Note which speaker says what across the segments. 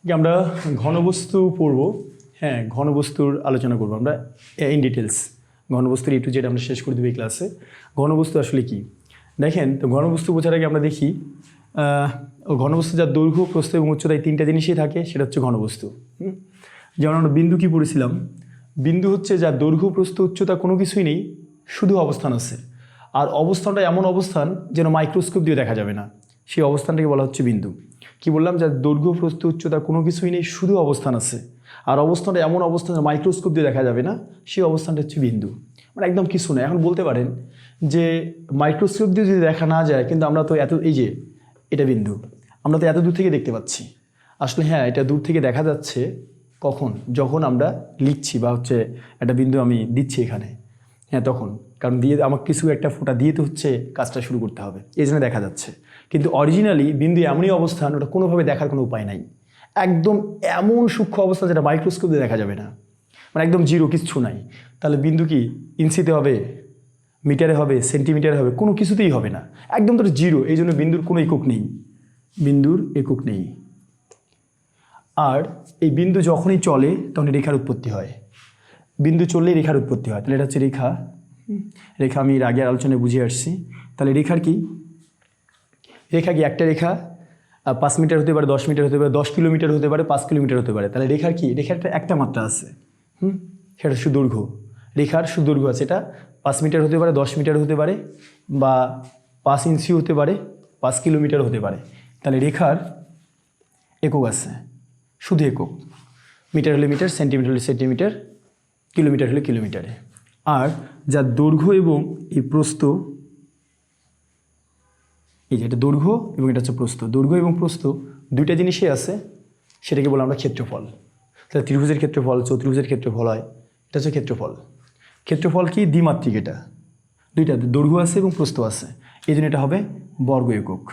Speaker 1: যে আমরা ঘনবস্তু পড়ব। হ্যাঁ, ঘনবস্তুর আলোচনা করব আমরা ইন ডিটেলস। ঘনবস্তুর A to Z আমরা শেষ করে দেবো এই ক্লাসে। ঘনবস্তু আসলে কি দেখেন, তো ঘনবস্তু বোঝার আগে আমরা দেখি ঘনবস্তু যার দৈর্ঘ্য, প্রস্থ এবং উচ্চতা এই তিনটা জিনিসই থাকে, সেটা হচ্ছে ঘনবস্তু। যেমন আমরা বিন্দু কি পড়েছিলাম, বিন্দু হচ্ছে যার দৈর্ঘ্য, প্রস্থ, উচ্চতা কোনো কিছুই নেই, শুধু অবস্থান আছে। আর অবস্থানটা এমন অবস্থান যেন মাইক্রোস্কোপ দিয়ে দেখা যাবে না, সেই অবস্থানটাকে বলা হচ্ছে বিন্দু। কি বললাম, যার দৈর্ঘ্য, প্রস্থ, উচ্চতা কোনো কিছুই নেই, শুধু অবস্থান আছে। আর অবস্থানটা এমন অবস্থান মাইক্রোস্কোপ দিয়ে দেখা যাবে না, সেই অবস্থানটা হচ্ছে বিন্দু। মানে একদম কিছু না। এখন বলতে পারেন যে মাইক্রোস্কোপ দিয়ে যদি দেখা না যায়, কিন্তু আমরা তো এই যে এটা বিন্দু, আমরা তো এত দূর থেকে দেখতে পাচ্ছি। আসলে হ্যাঁ, এটা দূর থেকে দেখা যাচ্ছে কখন, যখন আমরা লিখছি বা হচ্ছে একটা বিন্দু আমি দিচ্ছি এখানে, হ্যাঁ তখন, কারণ দিয়ে আমাকে কিছু একটা ফোঁটা দিয়ে তো হচ্ছে কাজটা শুরু করতে হবে, এই জন্য দেখা যাচ্ছে। কিন্তু অরিজিনালি বিন্দু এমনই অবস্থান, ওটা কোনোভাবে দেখার কোনো উপায় নাই। একদম এমন সূক্ষ্ম অবস্থা যেটা মাইক্রোস্কোপ দিয়ে দেখা যাবে না, মানে একদম জিরো, কিচ্ছু নাই। তাহলে বিন্দু কি ইঞ্চিতে হবে, মিটারে হবে, সেন্টিমিটারে হবে, কোনো কিছুতেই হবে না, একদম তো জিরো। এই জন্য বিন্দুর কোনো একক নেই, বিন্দুর একক নেই। আর এই বিন্দু যখনই চলে তখন রেখার উৎপত্তি হয়। বিন্দু চললেই রেখার উৎপত্তি হয়। তাহলে এটা হচ্ছে রেখা। রেখা আমি এর আগের আলোচনায় বুঝিয়ে আসছি। তাহলে রেখার কি, রেখা কি একটা রেখা 5 মিটার হতে পারে, 10 মিটার হতে পারে, 10 কিলোমিটার হতে পারে, 5 কিলোমিটার হতে পারে। তাহলে রেখার কি, রেখার একটা মাত্রা আছে, সেটা সুদৈর্ঘ্য। রেখার সুদৈর্ঘ্য আছে, এটা 5 মিটার হতে পারে, 10 মিটার হতে পারে, বা 5 ইঞ্চি হতে পারে, 5 কিলোমিটার হতে পারে। তাহলে রেখার একক আছে, শুধু একক। মিটার হলে মিটার, সেন্টিমিটার হলে সেন্টিমিটার, কিলোমিটার হলে কিলোমিটারে। আর যার দৈর্ঘ্য এবং এই প্রস্থ, এই যে এটা দৈর্ঘ্য এবং এটা হচ্ছে প্রস্থ, দৈর্ঘ্য এবং প্রস্থ দুইটা জিনিসই আছে, সেটাকে বলে আমরা ক্ষেত্রফল। তাহলে ত্রিভুজের ক্ষেত্রফল, চতুর্ভুজের ক্ষেত্রফল হয়, এটা হচ্ছে ক্ষেত্রফল। ক্ষেত্রফল কি, দ্বিমাত্রিক, এটা দুইটা দৈর্ঘ্য আছে এবং প্রস্থ আছে, এই জন্য এটা হবে বর্গ একক।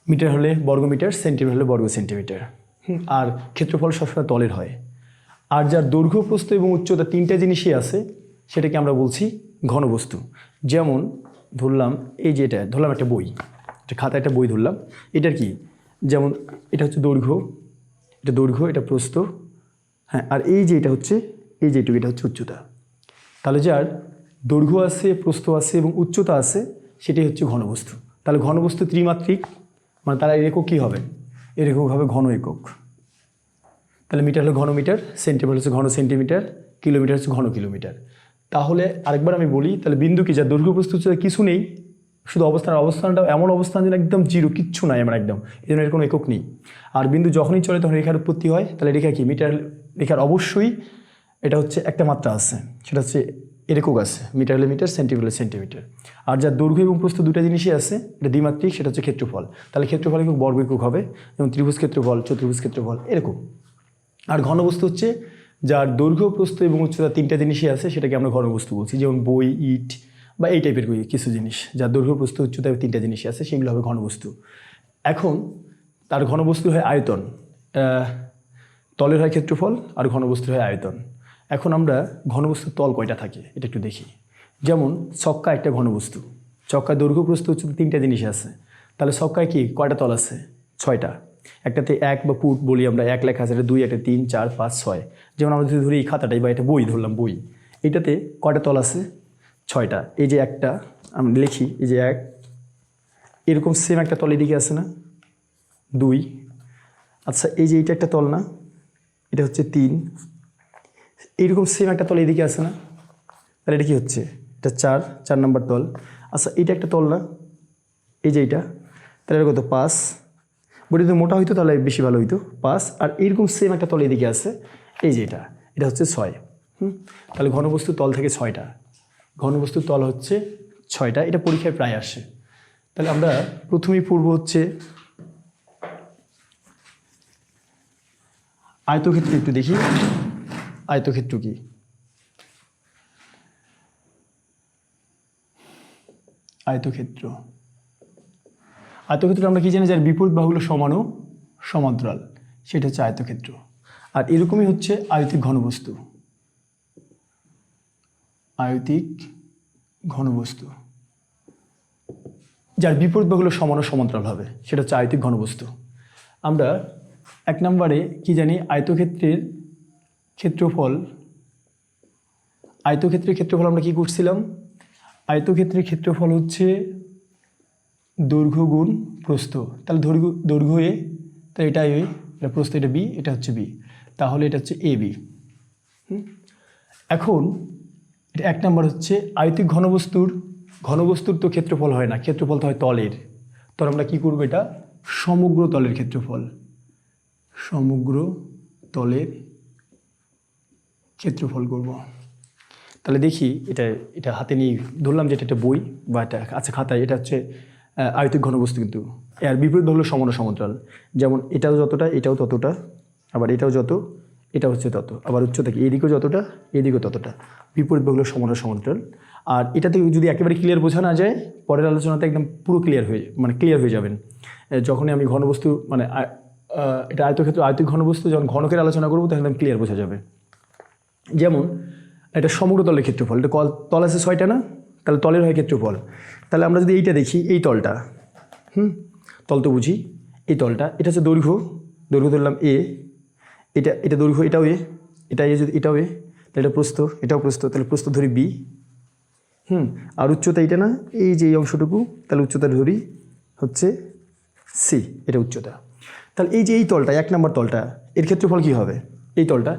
Speaker 1: মিটার হলে বর্গ মিটার, সেন্টিমিটার হলে বর্গ সেন্টিমিটার। আর ক্ষেত্রফল সবসময় তলের হয়। আর যার দৈর্ঘ্য, প্রস্থ এবং উচ্চতা তিনটা জিনিসই আছে, সেটাকে আমরা বলছি ঘনবস্তু। যেমন ধরলাম এই যে এটা ধরলাম একটা বই, একটা খাতা, একটা বই ধরলাম, এটার কি, যেমন এটা হচ্ছে দৈর্ঘ্য, এটা দৈর্ঘ্য, এটা প্রস্থ, হ্যাঁ, আর এই যে এটা হচ্ছে, এই যেটুকু, এটা হচ্ছে উচ্চতা। তাহলে যার দৈর্ঘ্য আছে, প্রস্থ আছে এবং উচ্চতা আছে, সেটাই হচ্ছে ঘনবস্তু। তাহলে ঘনবস্তু ত্রিমাত্রিক, মানে তারা এর একক কী হবে, এর একক হবে ঘন একক। তাহলে মিটার হলো ঘন মিটার, সেন্টিমিটার হচ্ছে ঘন সেন্টিমিটার, কিলোমিটার হচ্ছে ঘন কিলোমিটার। তাহলে আরেকবার আমি বলি, তাহলে বিন্দু কি, যার দৈর্ঘ্য, প্রস্থ, উচ্চতা কিছু নেই, শুধু অবস্থানটা এমন অবস্থান যেন একদম জিরো, কিচ্ছু নাই আমার একদম, এই জন্য এর কোনো একক নেই। আর বিন্দু যখনই চলে তখন রেখার উৎপত্তি হয়। তাহলে রেখা কি, মিটার, রেখার অবশ্যই এটা হচ্ছে একটা মাত্রা আছে, সেটা হচ্ছে এর একক আছে, মিটার হলে মিটার, সেন্টিমিটার হলে সেন্টিমিটার। আর যার দৈর্ঘ্য এবং প্রস্থ দুটো জিনিসই আছে, এটা দ্বিমাত্রিক, সেটা হচ্ছে ক্ষেত্রফল। তাহলে ক্ষেত্রফল একক বর্গ একক হবে, যেমন ত্রিভুজ ক্ষেত্রফল, চতুর্ভুজ ক্ষেত্রফল, এরকম। আর ঘনবস্তু হচ্ছে যার দৈর্ঘ্য, প্রস্থ এবং উচ্চতা তিনটা জিনিসই আছে, সেটাকে আমরা ঘনবস্তু বলছি। যেমন বই, ইট বা এই টাইপের কিছু জিনিস, যার দৈর্ঘ্য, প্রস্থ, উচ্চতা তিনটা জিনিসই আছে, সেগুলো হবে ঘনবস্তু। এখন তার ঘনবস্তু হয় আয়তন, তলের হয় ক্ষেত্রফল আর ঘনবস্তুর হয় আয়তন। এখন আমরা ঘনবস্তুর তল কয়টা থাকে এটা একটু দেখি। যেমন ছক্কা একটা ঘনবস্তু, ছক্কায় দৈর্ঘ্য, প্রস্থ, উচ্চতা তিনটা জিনিস আছে। তাহলে ছক্কায় কি কয়টা তল আছে, 6টা। একটাতে 1 বা ফুট বলি আমরা, 1 লেখা আছে, এটা 2, একটা 3, 4, 5, 6। যেমন আমরা যদি ধরি এই খাতাটাই বা এটা বই ধরলাম, বই, এইটাতে কয়টা তল আছে, 6টা। এই যে একটা আমরা লিখি, এই যে 1, এরকম সেম একটা তল এদিকে আছে না, 2। আচ্ছা, এই যে এইটা একটা তল না, এটা হচ্ছে 3। এইরকম সেম একটা তল এদিকে আছে না, তাহলে এটা কি হচ্ছে, এটা 4 নম্বর তল। আচ্ছা, এইটা একটা তল না, এই যে এইটা, তাহলে এটা কত, 5। বডি যদি মোটা হইতো তাহলে বেশি ভালো হইতো, 5। আর এইরকম সেম একটা তল এদিকে আছে, এই যে এটা হচ্ছে 6। তাহলে ঘনবস্তুর তল থেকে 6টা, ঘনবস্তুর তল হচ্ছে 6টা। এটা পরীক্ষায় প্রায় আসে। তাহলে আমরা প্রথমেই পূর্ব হচ্ছে আয়তক্ষেত্র, একটু দেখি আয়তক্ষেত্র কি। আয়তক্ষেত্র, আয়তক্ষেত্র আমরা কি জানি, যার বিপরীত বাহুগুলো সমান ও সমান্তরাল, সেটা হচ্ছে আয়তক্ষেত্র। আর এরকমই হচ্ছে আয়তিক ঘনবস্তু, আয়তিক ঘনবস্তু যার বিপরীত বাহুগুলো সমান ও সমান্তরাল হবে, সেটা হচ্ছে আয়তিক ঘনবস্তু। আমরা 1 নম্বরে কি জানি আয়তক্ষেত্রের ক্ষেত্রফল আমরা কি করছিলাম আয়তক্ষেত্রের ক্ষেত্রফল হচ্ছে দৈর্ঘ্য গুণ প্রস্থ তাহলে দৈর্ঘ্য এ তাহলে এটা এ এটা প্রস্থ এটা বি এটা হচ্ছে বি তাহলে এটা হচ্ছে এ বি এখন এটা 1 নম্বর হচ্ছে আয়তিক ঘনবস্তুর তো ক্ষেত্রফল হয় না ক্ষেত্রফল তো হয় তলের তো আমরা কি করব এটা সমগ্র তলের ক্ষেত্রফল করব তাহলে দেখি এটা হাতে নিয়ে ধরলাম যে এটা একটা বই বা এটা আছে খাতায় এটা হচ্ছে আয়তিক ঘনবস্তু কিন্তু এর বিপরীত হলো সমান ও সমান্তরাল যেমন এটাও যতটা এটাও ততটা আবার এটাও যত এটা হচ্ছে তত আবার উচ্চতা কি এদিকেও যতটা এদিকেও ততটা বিপরীত হলো সমান ও সমান্তরাল আর এটাতে যদি একেবারে ক্লিয়ার বোঝা না যায় পরের আলোচনাতে একদম পুরো ক্লিয়ার হয়ে যাবেন যখনই আমি ঘনবস্তু মানে এটা আয়তিক ঘনবস্তু যখন ঘনকের আলোচনা করবো তখন একদম ক্লিয়ার বোঝা যাবে যেমন এটা সমগ্র তলের ক্ষেত্রফল এটা তল আছে 6টা না তাহলে তলের হয় ক্ষেত্রফল তাহলে আমরা যদি এইটা দেখি এই তলটা তল তো বুঝি এই তলটা এটা হচ্ছে দৈর্ঘ্য ধরলাম এ এটা দৈর্ঘ্য এটাও এ এটা এ যদি এটাও এ তাহলে এটা প্রস্থ এটাও প্রস্থ তাহলে প্রস্থ ধরি বি আর উচ্চতা এটা না এই যে এই অংশটুকু তাহলে উচ্চতা ধরি হচ্ছে সি এটা উচ্চতা তাহলে এই যে এই তলটা 1 নম্বর তলটা এর ক্ষেত্রফল কী হবে এই তলটা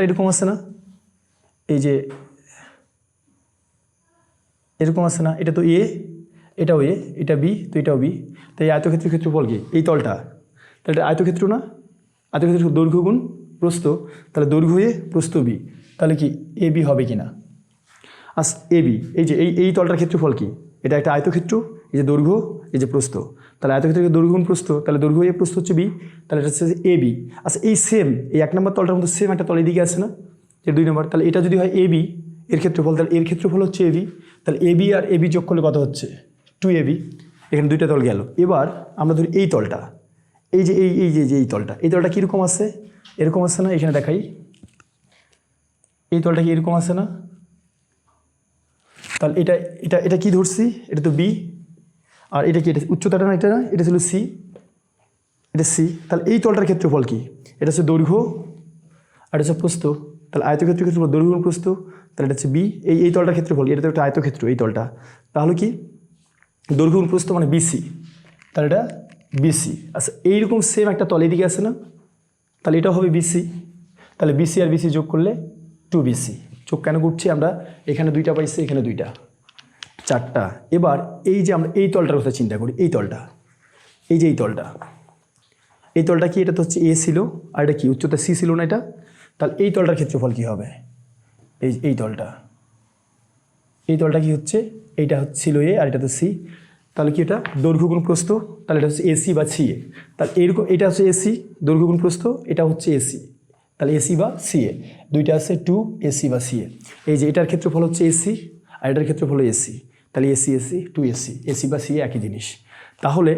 Speaker 1: এরকম আসছে না এই যে এরকম আসছে না এটা তো এ এটাও এ এটা বি তো এটাও বি তাই আয়তক্ষেত্রের ক্ষেত্রফল কি এই তলটা তাহলে আয়তক্ষেত্র না আয়তক্ষেত্র দৈর্ঘ্য গুণ প্রস্থ তাহলে দৈর্ঘ্য এ প্রস্থ বি তাহলে কি এ বি হবে কি না এ বি এই যে এই তলটার ক্ষেত্রফল কি এটা একটা আয়তক্ষেত্র এই যে দৈর্ঘ্য এই যে প্রস্থ তাহলে আয়তক্ষেত্রের দৈর্ঘ্য গুণ প্রস্থ তাহলে দৈর্ঘ্য এ প্রস্থ হচ্ছে বি তাহলে এটা হচ্ছে এ বি এই সেম এই 1 নম্বর তলটার মধ্যে সেম একটা তল এদিকে আছে না যে 2 নম্বর তাহলে এটা যদি হয় এ বি এর ক্ষেত্রফল তাহলে এর ক্ষেত্রফল হচ্ছে এ বি তাহলে A B R A B যোগ করলে কত হচ্ছে 2ab এখানে 2টা তল গেল এবার আমরা ধরি এই তলটা এই যে এই তলটা কীরকম আছে এরকম আছে না এখানে দেখাই এই তলটা কি এরকম আছে না তাহলে এটা কি ধরছি এটা তো বি আর এটা কি এটা উচ্চতাটা না এটা ছিল সি এটা সি তাহলে এই তলটার ক্ষেত্রফল কি এটা হচ্ছে দৈর্ঘ্য আর এটা হচ্ছে প্রস্থ তাহলে আয়তক্ষেত্রের ক্ষেত্রফল দৈর্ঘ্য প্রস্থ তাহলে এটা হচ্ছে বি এই তলটার ক্ষেত্রফল এটা তো একটা আয়তক্ষেত্র এই তলটা তাহলে কি দৈর্ঘ্য প্রস্থ মানে বিসি তাহলে এটা বিসি আচ্ছা এইরকম সেম একটা তল এদিকে আছে না তাহলে এটা হবে বিসি তাহলে বিসি আর বিসি যোগ করলে 2bc যোগ কেন করছি আমরা এখানে 2টা পাইছি এখানে 2টা 4টা এবার এই যে আমরা এই তলটার কথা চিন্তা করি এই তলটা এই যে এই তলটা কি এটা তো হচ্ছে এ ছিল আর এটা কি উচ্চতা সি ছিল না এটা তাহলে এই তলটার ক্ষেত্রফল কি হবে এই তলটা কি হচ্ছে এইটা ছিল এ আর এটা তো সি তাহলে কি এটা দৈর্ঘ্য গুণ প্রস্থ তাহলে এটা হচ্ছে এসি বা সিএ তাহলে এরকম এটা হচ্ছে এসি দৈর্ঘ্য গুণ প্রস্থ এটা হচ্ছে এসি তাহলে এসি বা সিএ দুইটা আছে 2ac বা সিএ এই যে এটার ক্ষেত্রফল হচ্ছে এসি আর এটার ক্ষেত্রফল হলো এসি তাহলে এসি 2ac এসি বা সিএ একই জিনিস তাহলে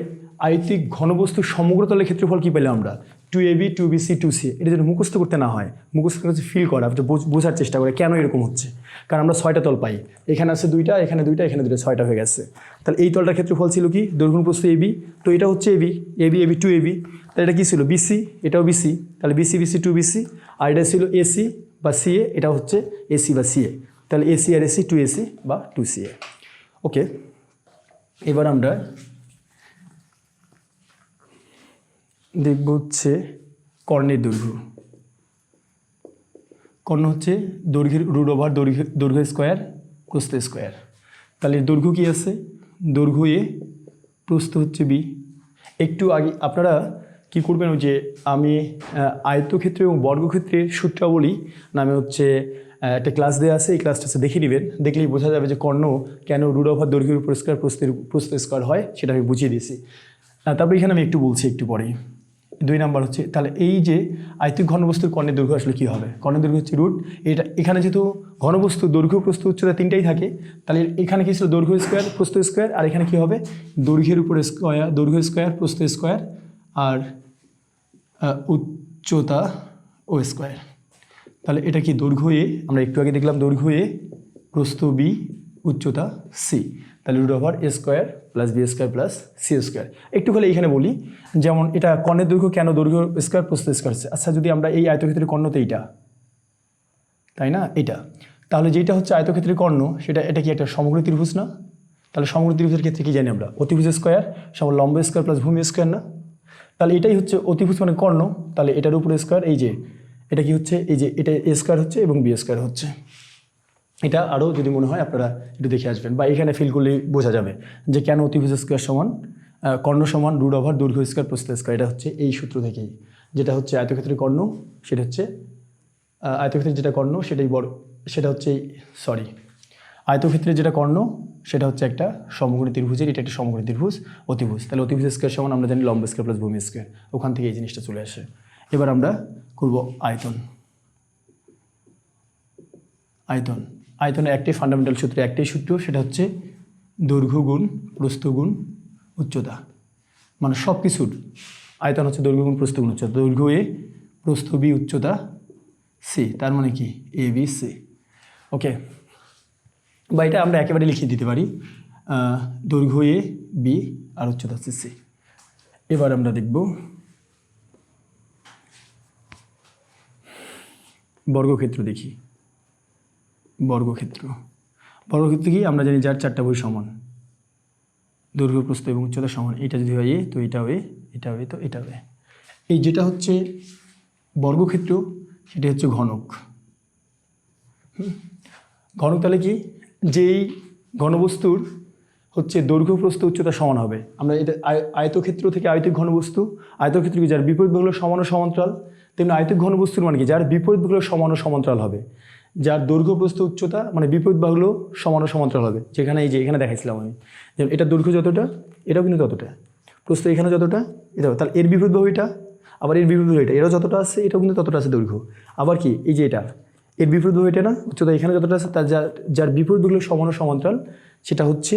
Speaker 1: আয়তিক ঘনবস্তুর সমগ্র তলের ক্ষেত্রফল কী পেলাম আমরা 2ab 2bc 2ca এটা যেন মুখস্থ করতে না হয় মুখস্থ করতে ফিল করা বোঝার চেষ্টা করে কেন এরকম হচ্ছে কারণ আমরা 6টা তল পাই এখানে আছে 2টা এখানে 2টা এখানে 2টা 6টা হয়ে গেছে তাহলে এই তলটার ক্ষেত্রফল ছিল কি দৈর্ঘ্য প্রস্থ ab তো এটা হচ্ছে ab 2ab তাহলে এটা কী ছিল বিসি এটাও বিসি তাহলে বিসি 2bc আর এটা ছিল এসি বা সিএ এটা হচ্ছে এসি বা সিএ তাহলে এসি আর এসি 2ac বা 2ca ওকে এবার আমরা দেখব হচ্ছে কর্ণের দৈর্ঘ্য কর্ণ হচ্ছে দৈর্ঘ্যের রুট ওভার দৈর্ঘ্য স্কোয়ার প্রস্থ স্কোয়ার তাহলে দৈর্ঘ্য কী আছে দৈর্ঘ্য এ প্রস্থ হচ্ছে বি একটু আগে আপনারা কি করবেন ওই যে আমি আয়তক্ষেত্র এবং বর্গক্ষেত্রের সূত্রাবলী নামে হচ্ছে একটা ক্লাস দেওয়া আছে এই ক্লাসটা দেখে নেবেন দেখলেই বোঝা যাবে যে কর্ণ কেন রুট ওভার দৈর্ঘ্যের উপর স্কোয়ার প্রস্থ স্কোয়ার হয় সেটা আমি বুঝিয়ে দিয়েছি তারপর এখানে আমি একটু বলছি একটু পরেই 2 নাম্বার হচ্ছে তাহলে এই যে আয়তিক ঘনবস্তুর কর্ণের দৈর্ঘ্য আসলে কী হবে কর্ণের দৈর্ঘ্য হচ্ছে রুট এটা এখানে যেহেতু ঘনবস্তু দৈর্ঘ্য প্রস্থ উচ্চতা 3টাই থাকে তাহলে এখানে কী ছিল দৈর্ঘ্য স্কোয়ার প্রস্থ স্কোয়ার আর এখানে কী হবে দৈর্ঘ্যের উপরে দৈর্ঘ্য স্কোয়ার প্রস্থ স্কোয়ার আর উচ্চতা ও স্কোয়ার তাহলে এটা কি দৈর্ঘ্য এ আমরা একটু আগে দেখলাম দৈর্ঘ্য এ প্রস্থ বি উচ্চতা সি তাহলে root over A square plus B square plus C square. একটু হলে এইখানে বলি, যেমন এটা কর্ণের দৈর্ঘ্য কেন দৈর্ঘ্য স্কোয়ার প্রস্থ স্কোয়ার হচ্ছে। আচ্ছা, যদি আমরা এই আয়তক্ষেত্রের কর্ণতে এইটা, তাই না, এটা, তাহলে যেটা হচ্ছে আয়তক্ষেত্রের কর্ণ সেটা, এটা কি একটা সমগ্র ত্রিভুজ না? তাহলে সমগ্র ত্রিভুজের ক্ষেত্রে কি জানি আমরা, অতিভুজ স্কোয়ার সমান লম্ব স্কোয়ার প্লাস ভূমি স্কোয়ার না? তাহলে এটাই হচ্ছে অতিভুজ মানে কর্ণ। তাহলে এটার উপরে স্কোয়ার, এই যে এটা কি হচ্ছে, এই যে এটা এ স্কোয়ার হচ্ছে এবং বি স্কোয়ার হচ্ছে। এটা আরও যদি মনে হয় আপনারা একটু দেখে আসবেন, বা এখানে ফিল করলেই বোঝা যাবে যে কেন অতিভুজ স্কোয়ার সমান কর্ণ সমান রুট ওভার দৈর্ঘ্য স্কোয়ার প্রস্থ স্কোয়ার। এটা হচ্ছে এই সূত্র থেকেই, যেটা হচ্ছে আয়তক্ষেত্রের কর্ণ সেটা হচ্ছে আয়তক্ষেত্রের যেটা কর্ণ সেটাই বড়, সেটা হচ্ছে সরি আয়তক্ষেত্রের যেটা কর্ণ সেটা হচ্ছে একটা সমগ্র ত্রিভুজের, এটা একটা সমগ্র ত্রিভুজ অতিভুজ। তাহলে অতিভুজ স্কোয়ার সমান আমরা জানি লম্ব স্কোয়ার প্লাস ভূমি স্কোয়ার, ওখান থেকে এই জিনিসটা চলে আসে। এবার আমরা করব আয়তন। আয়তন আয়তনের একটাই ফান্ডামেন্টাল সূত্র, একটাই সূত্র, সেটা হচ্ছে দৈর্ঘ্য গুণ প্রস্থ গুণ উচ্চতা। মানে সব কিছুর আয়তন হচ্ছে দৈর্ঘ্য গুণ প্রস্থ গুণ উচ্চতা। দৈর্ঘ্য এ, প্রস্থ বি, উচ্চতা সি, তার মানে কি এ বি সি। ওকে, বা এটা আমরা একেবারে লিখিয়ে দিতে পারি, দৈর্ঘ্য এ বি আর উচ্চতা হচ্ছে সি। এবার আমরা দেখব বর্গক্ষেত্র। দেখি বর্গক্ষেত্র। বর্গক্ষেত্র কি আমরা জানি, যার চারটা ভুজ সমান, দৈর্ঘ্য প্রস্থ এবং উচ্চতা সমান। এটা যদি হয় এ, তো এটাও এ, এটাও এ, তো এটাও এ। এই যেটা হচ্ছে বর্গক্ষেত্র সেটা হচ্ছে ঘনক। ঘনক তাহলে কি, যেই ঘনবস্তুর হচ্ছে দৈর্ঘ্য প্রস্থ উচ্চতা সমান হবে। আমরা এটা আয়তক্ষেত্র থেকে আয়তিক ঘনবস্তু, আয়তক্ষেত্র কি যার বিপরীত বাহুগুলো সমান ও সমান্তরাল, তেমনি আয়তিক ঘনবস্তুর মানে কি যার বিপরীত বাহুগুলো সমান ও সমান্তরাল হবে, যার দৈর্ঘ্য প্রস্থ উচ্চতা মানে বিপরীত বাহুগুলো সমান ও সমান্তরাল হবে। যেখানে এই যে এখানে দেখাইছিলাম আমি, যেমন এটা দৈর্ঘ্য যতটা এটাও কিন্তু ততটা, প্রস্থ এখানে যতটা এটাও, তাহলে এর বিপরীত বাহু এটা, আবার এর বিপরীত বাহু এটা, এরাও যতটা আছে এটাও কিন্তু ততটা আছে দৈর্ঘ্য। আবার কি এই যে এটা এর বিপরীত বাহু এটা না, উচ্চতা এখানে যতটা আছে, তার যার বিপরীত বাহুগুলো সমান ও সমান্তরাল সেটা হচ্ছে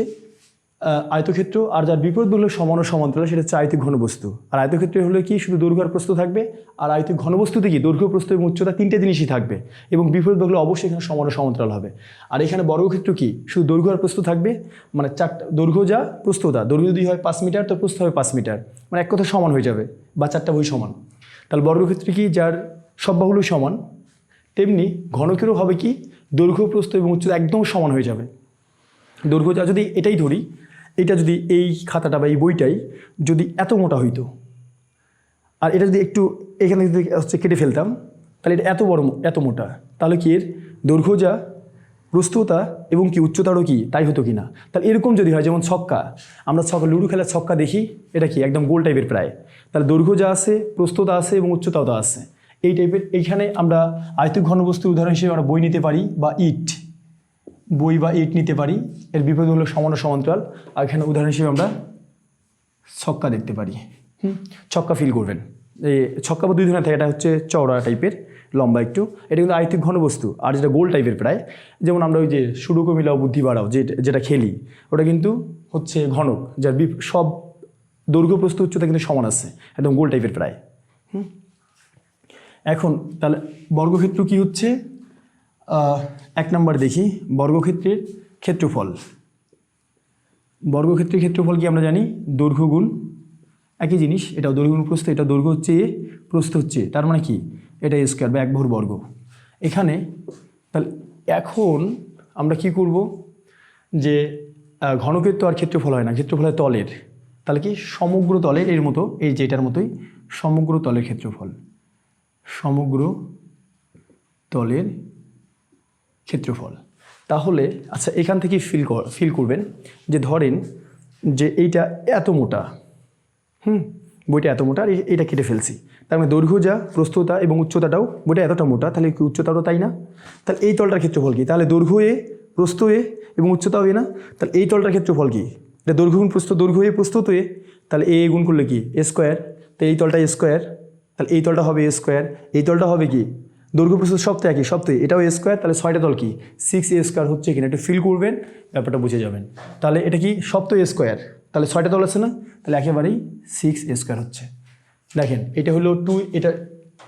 Speaker 1: আয়তক্ষেত্র, আর যার বিপরীত বাহুগুলো সমান ও সমান্তরাল সেটা হচ্ছে আয়তিক ঘনবস্তু। আর আয়তক্ষেত্রে হলে কি শুধু দৈর্ঘ্য আর প্রস্থ থাকবে, আর আয়তিক ঘনবস্তুতে কি দৈর্ঘ্য প্রস্থ এবং উচ্চতা তিনটে জিনিসই থাকবে, এবং বিপরীত বাহুগুলো অবশ্যই এখানে সমান ও সমান্তরাল হবে। আর এখানে বর্গক্ষেত্র কি শুধু দৈর্ঘ্য আর প্রস্থ থাকবে, মানে চারটা দৈর্ঘ্য যা প্রস্থ তা, দৈর্ঘ্য যদি হয় 5 মিটার তো প্রস্থ হবে 5 মিটার, মানে এক কথা সমান হয়ে যাবে, বা চারটা বই সমান। তাহলে বর্গক্ষেত্রে কি যার সব বাহুগুলো সমান, তেমনি ঘনকেরও হবে কি দৈর্ঘ্য প্রস্থ এবং উচ্চতা একদম সমান হয়ে যাবে। দৈর্ঘ্য যা, যদি এটাই ধরি, এটা যদি এই খাতাটা বা এই বইটাই যদি এত মোটা হইতো, আর এটা যদি একটু এখানে যদি হচ্ছে কেটে ফেলতাম, তাহলে এটা এত বড় এত মোটা, তাহলে কি এর দৈর্ঘ্য যা প্রস্থতা এবং কি উচ্চতারও কি তাই হতো কি না? তাহলে এরকম যদি হয়, যেমন ছক্কা, আমরা ছক্কা লুডো খেলার ছক্কা দেখি, এটা কি একদম গোল টাইপের প্রায়, তাহলে দৈর্ঘ্য যা আছে প্রস্থতা আছে এবং উচ্চতাও তা আছে এই টাইপের। এইখানে আমরা আয়তিক ঘনবস্তুর উদাহরণ হিসেবে আমরা বই নিতে পারি, বা ইট, বই বা ইট নিতে পারি, এর বিপরীত হলো সমান ও সমান্তরাল। আর এখানে উদাহরণ হিসেবে আমরা ছক্কা দেখতে পারি। ছক্কা ফিল করবেন, এই ছক্কা বা দুই ধরনের থাকে, এটা হচ্ছে চওড়া টাইপের, লম্বা একটু, এটা কিন্তু আয়তিক ঘনবস্তু। আর যেটা গোল টাইপের প্রায়, যেমন আমরা ওই যে সুডোকু মিলাও বুদ্ধি বাড়াও যেটা খেলি, ওটা কিন্তু হচ্ছে ঘনক, যার সব দৈর্ঘ্য প্রস্থ উচ্চতা কিন্তু সমান আছে, একদম গোল টাইপের প্রায়। এখন তাহলে বর্গক্ষেত্র কি হচ্ছে, এক নম্বর দেখি বর্গক্ষেত্রের ক্ষেত্রফল। বর্গক্ষেত্রের ক্ষেত্রফল কি আমরা জানি, দৈর্ঘ্য গুণ একই জিনিস, এটাও দৈর্ঘ্য গুণ প্রস্থ, এটা দৈর্ঘ্য হচ্ছে এ, প্রস্থ হচ্ছে, তার মানে কি এটা এ স্কোয়ার বা এক বাহুর বর্গ। এখানে তাহলে এখন আমরা কি করব, যে ঘনকের তো আর ক্ষেত্রফল হয় না, ক্ষেত্রফল হয় তলের, তাহলে কি সমগ্র তলের, এর মতো এই যেটার মতোই সমগ্র তলের ক্ষেত্রফল, সমগ্র তলের ক্ষেত্রফল। তাহলে আচ্ছা এখান থেকে ফিল করবেন যে ধরেন যে এইটা এত মোটা, বইটা এত মোটা, আর এইটা কেটে ফেলছি, তার মানে দৈর্ঘ্য যা প্রস্থতা এবং উচ্চতাটাও, বইটা এতটা মোটা, তাহলে কি উচ্চতাটাও তাই না? তাহলে এই তলটার ক্ষেত্রফল কি, তাহলে দৈর্ঘ্য এ, প্রস্থ এ এবং উচ্চতাও এ না? তাহলে এই তলটার ক্ষেত্রফল কি, এটা দৈর্ঘ্য গুণ প্রস্থ, দৈর্ঘ্য এ প্রস্থ তো এ, তাহলে এ গুণ করলে কি এ স্কোয়ার, তো এই তলটা এ স্কোয়ার, তাহলে এই তলটা হবে এ স্কোয়ার, এই তলটা হবে কি দৈর্ঘ্য প্রস্থ সব তো একই, সব তো এটাও এ স্কোয়ার, তাহলে 6টা তল কি 6 এ স্কোয়ার হচ্ছে কিনা একটু ফিল করবেন, ব্যাপারটা বুঝে যাবেন। তাহলে এটা কি সব তো এ স্কোয়ার, তাহলে 6টা তল আছে না, তাহলে একেবারেই 6 এ স্কোয়ার হচ্ছে। দেখেন এটা হলো 2, এটা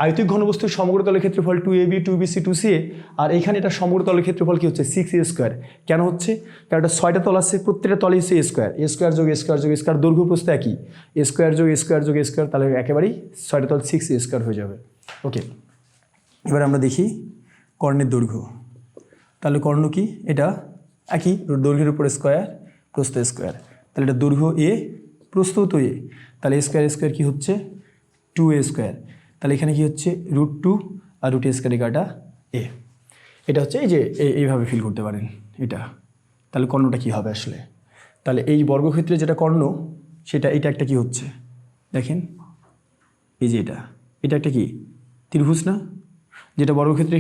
Speaker 1: আয়তিক ঘনবস্তুর সমগ্র তলের ক্ষেত্রফল 2ab 2bc 2ca, আর এইখানে এটা সমগ্র তলের ক্ষেত্রফল কি হচ্ছে 6a স্কোয়ার। কেন হচ্ছে? কারণ এটা 6টা তল আছে, প্রত্যেকটা তলে হচ্ছে a স্কোয়ার যোগ a স্কোয়ার যোগ a স্কোয়ার, দৈর্ঘ্য প্রস্থ একই, a স্কোয়ার যোগ a স্কোয়ার যোগ a স্কোয়ার, তাহলে একেবারেই 6টা তল 6a স্কোয়ার হয়ে যাবে। ওকে, এবার আমরা দেখি কর্ণের দৈর্ঘ্য। তাহলে কর্ণ কি? এটা একই, দৈর্ঘ্যের উপর স্কোয়ার প্রস্থ স্কোয়ার, তাহলে এটা দৈর্ঘ্য এ প্রস্থ তো এ, তাহলে স্কোয়ার স্কোয়ার কী হচ্ছে 2a স্কোয়ার, তাহলে এখানে কি হচ্ছে √2 আর √a স্কোয়ারে কাটা এ। এটা হচ্ছে এই যে এইভাবে ফিল করতে পারেন এটা। তাহলে কর্ণটা কী হবে আসলে? তাহলে এই বর্গক্ষেত্রে যেটা কর্ণ সেটা এটা একটা কি হচ্ছে দেখেন, এই যে এটা একটা কি ত্রিভুজ না? যেটা বর্গক্ষেত্রে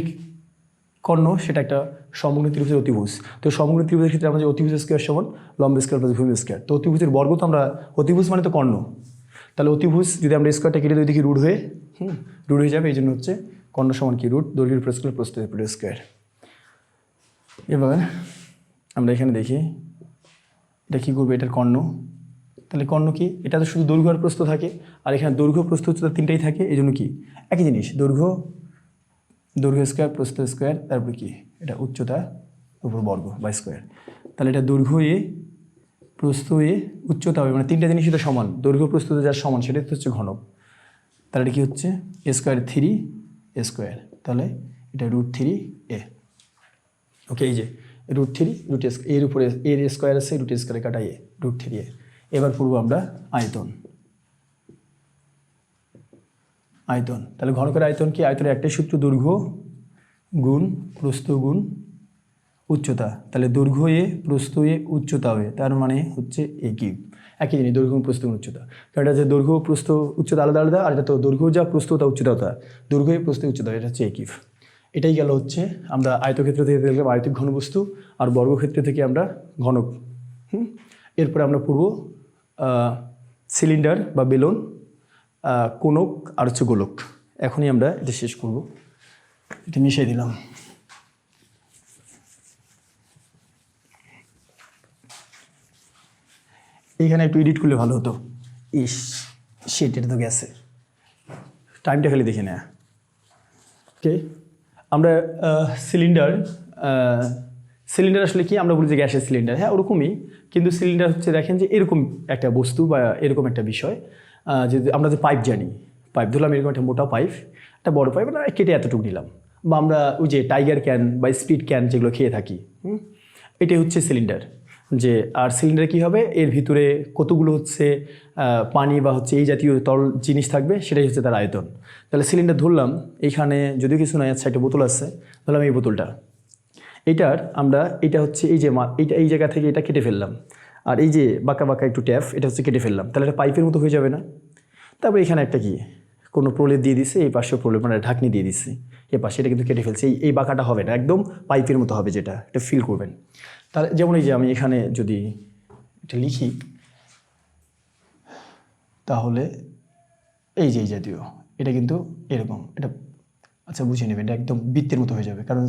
Speaker 1: কর্ণ সেটা একটা সমগ্র ত্রিভুজের অতিভুজ। তো সমগ্র ত্রিভুজের ক্ষেত্রে আমরা যে অতিভুজ স্কোয়ার সমান লম্ব স্কোয়ার প্লাস ভূমি স্কোয়ার, তো অতিভুজের বর্গ তো আমরা, অতিভুজ মানে তো কর্ণ, তাহলে অতিভুজ যদি আমরা স্কোয়ারটা কেটে দিই দেখি রুট হয়ে যাবে, এই জন্য হচ্ছে কর্ণ সমান কি রুট দৈর্ঘ্যের উপর স্কোয়ার প্রস্থের উপর স্কোয়ার। এবার আমরা এখানে দেখি এটা কী করবে, এটার কর্ণ, তাহলে কর্ণ কি? এটা তো শুধু দৈর্ঘ্য আর প্রস্থ থাকে, আর এখানে দৈর্ঘ্য প্রস্থ উচ্চতা তিনটাই থাকে, এই জন্য কি একই জিনিস, দৈর্ঘ্য স্কোয়ার প্রস্থ স্কোয়ার, তারপরে কি এটা উচ্চতা উপর বর্গ বা স্কোয়ার। তাহলে এটা দৈর্ঘ্য এ প্রস্থ এ উচ্চতা হবে, মানে তিনটা জিনিসই তো সমান, দৈর্ঘ্য প্রস্থ যার সমান সেটাই তো হচ্ছে ঘনক। তাহলে এটা কী হচ্ছে a স্কোয়ার 3a স্কোয়ার, তাহলে এটা √3a। ওকে, এই যে √3 এর উপরে এর স্কোয়ার আছে, √a স্কোয়ারে কাটা এ √3a। এবার পড়ব আমরা আয়তন। তাহলে ঘনকের আয়তন কি? আয়তনের একটাই সূত্র, দৈর্ঘ্য গুণ প্রস্থ গুণ উচ্চতা। তাহলে দৈর্ঘ্য এ প্রস্থ এ উচ্চতা হবে, তার মানে হচ্ছে এ কিউব। একই জিনিস, দৈর্ঘ্য প্রস্থ গুণ উচ্চতা, কারণ এটা যে দৈর্ঘ্য প্রস্থ উচ্চতা আলাদা আলাদা, আর এটা তো দৈর্ঘ্য যা প্রস্থ তা উচ্চতা তা, দৈর্ঘ্য এ প্রস্থ উচ্চতা, এটা হচ্ছে এ কিউব। এটাই গেল হচ্ছে আমরা আয়তক্ষেত্র থেকে দেখলাম আয়তিক ঘনবস্তু, আর বর্গক্ষেত্র থেকে আমরা ঘনক। এরপরে আমরা পড়ব সিলিন্ডার বা বেলুন, কোনক আর হচ্ছে গোলক। এখনই আমরা এটা শেষ করব, এটা মিশিয়ে দিলাম। এইখানে একটু এডিট করলে ভালো হতো, এটা তো গেছে, টাইমটা খালি দেখে নেয়া। ওকে, আমরা সিলিন্ডার আসলে কি আমরা বলি যে গ্যাসের সিলিন্ডার, হ্যাঁ ওরকমই, কিন্তু সিলিন্ডার হচ্ছে দেখেন যে এরকম একটা বস্তু বা এরকম একটা বিষয়, যে আমরা যে পাইপ জানি, পাইপ ধরলাম এরকম একটা মোটা পাইপ, একটা বড় পাইপ কেটে এতটুকু নিলাম, বা আমরা ওই যে টাইগার ক্যান বা স্পিড ক্যান যেগুলো খেয়ে থাকি, এটাই হচ্ছে সিলিন্ডার। যে আর সিলিন্ডার কী হবে, এর ভিতরে কতগুলো হচ্ছে পানি বা হচ্ছে এই জাতীয় তরল জিনিস থাকবে, সেটাই হচ্ছে তার আয়তন। তাহলে সিলিন্ডার ধরলাম, এইখানে যদিও কিছু নয়, আচ্ছা একটা বোতল আছে, ধরলাম এই বোতলটা, এটা হচ্ছে এই যে এই জায়গা থেকে এটা কেটে ফেললাম, আর এই যে বাঁকা একটু ট্যাপ এটা হচ্ছে কেটে ফেললাম, তাহলে এটা পাইপের মতো হয়ে যাবে না? তারপরে এখানে একটা কি কোনো প্রলেপ দিয়ে দিচ্ছে, এই পাশেও প্রলেপ মানে ঢাকনি দিয়ে দিচ্ছি, এ পাশে এটা কিন্তু কেটে ফেলছে, এই বাঁকাটা হবে না, একদম পাইপের মতো হবে, যেটা এটা ফিল করবেন। তাহলে যেমন এই যে আমি এখানে যদি এটা লিখি, তাহলে এই যে এই জাতীয় এটা কিন্তু এরকম, এটা আচ্ছা বুঝে নেবেন, এটা একদম বৃত্তের মতো হয়ে যাবে, কারণ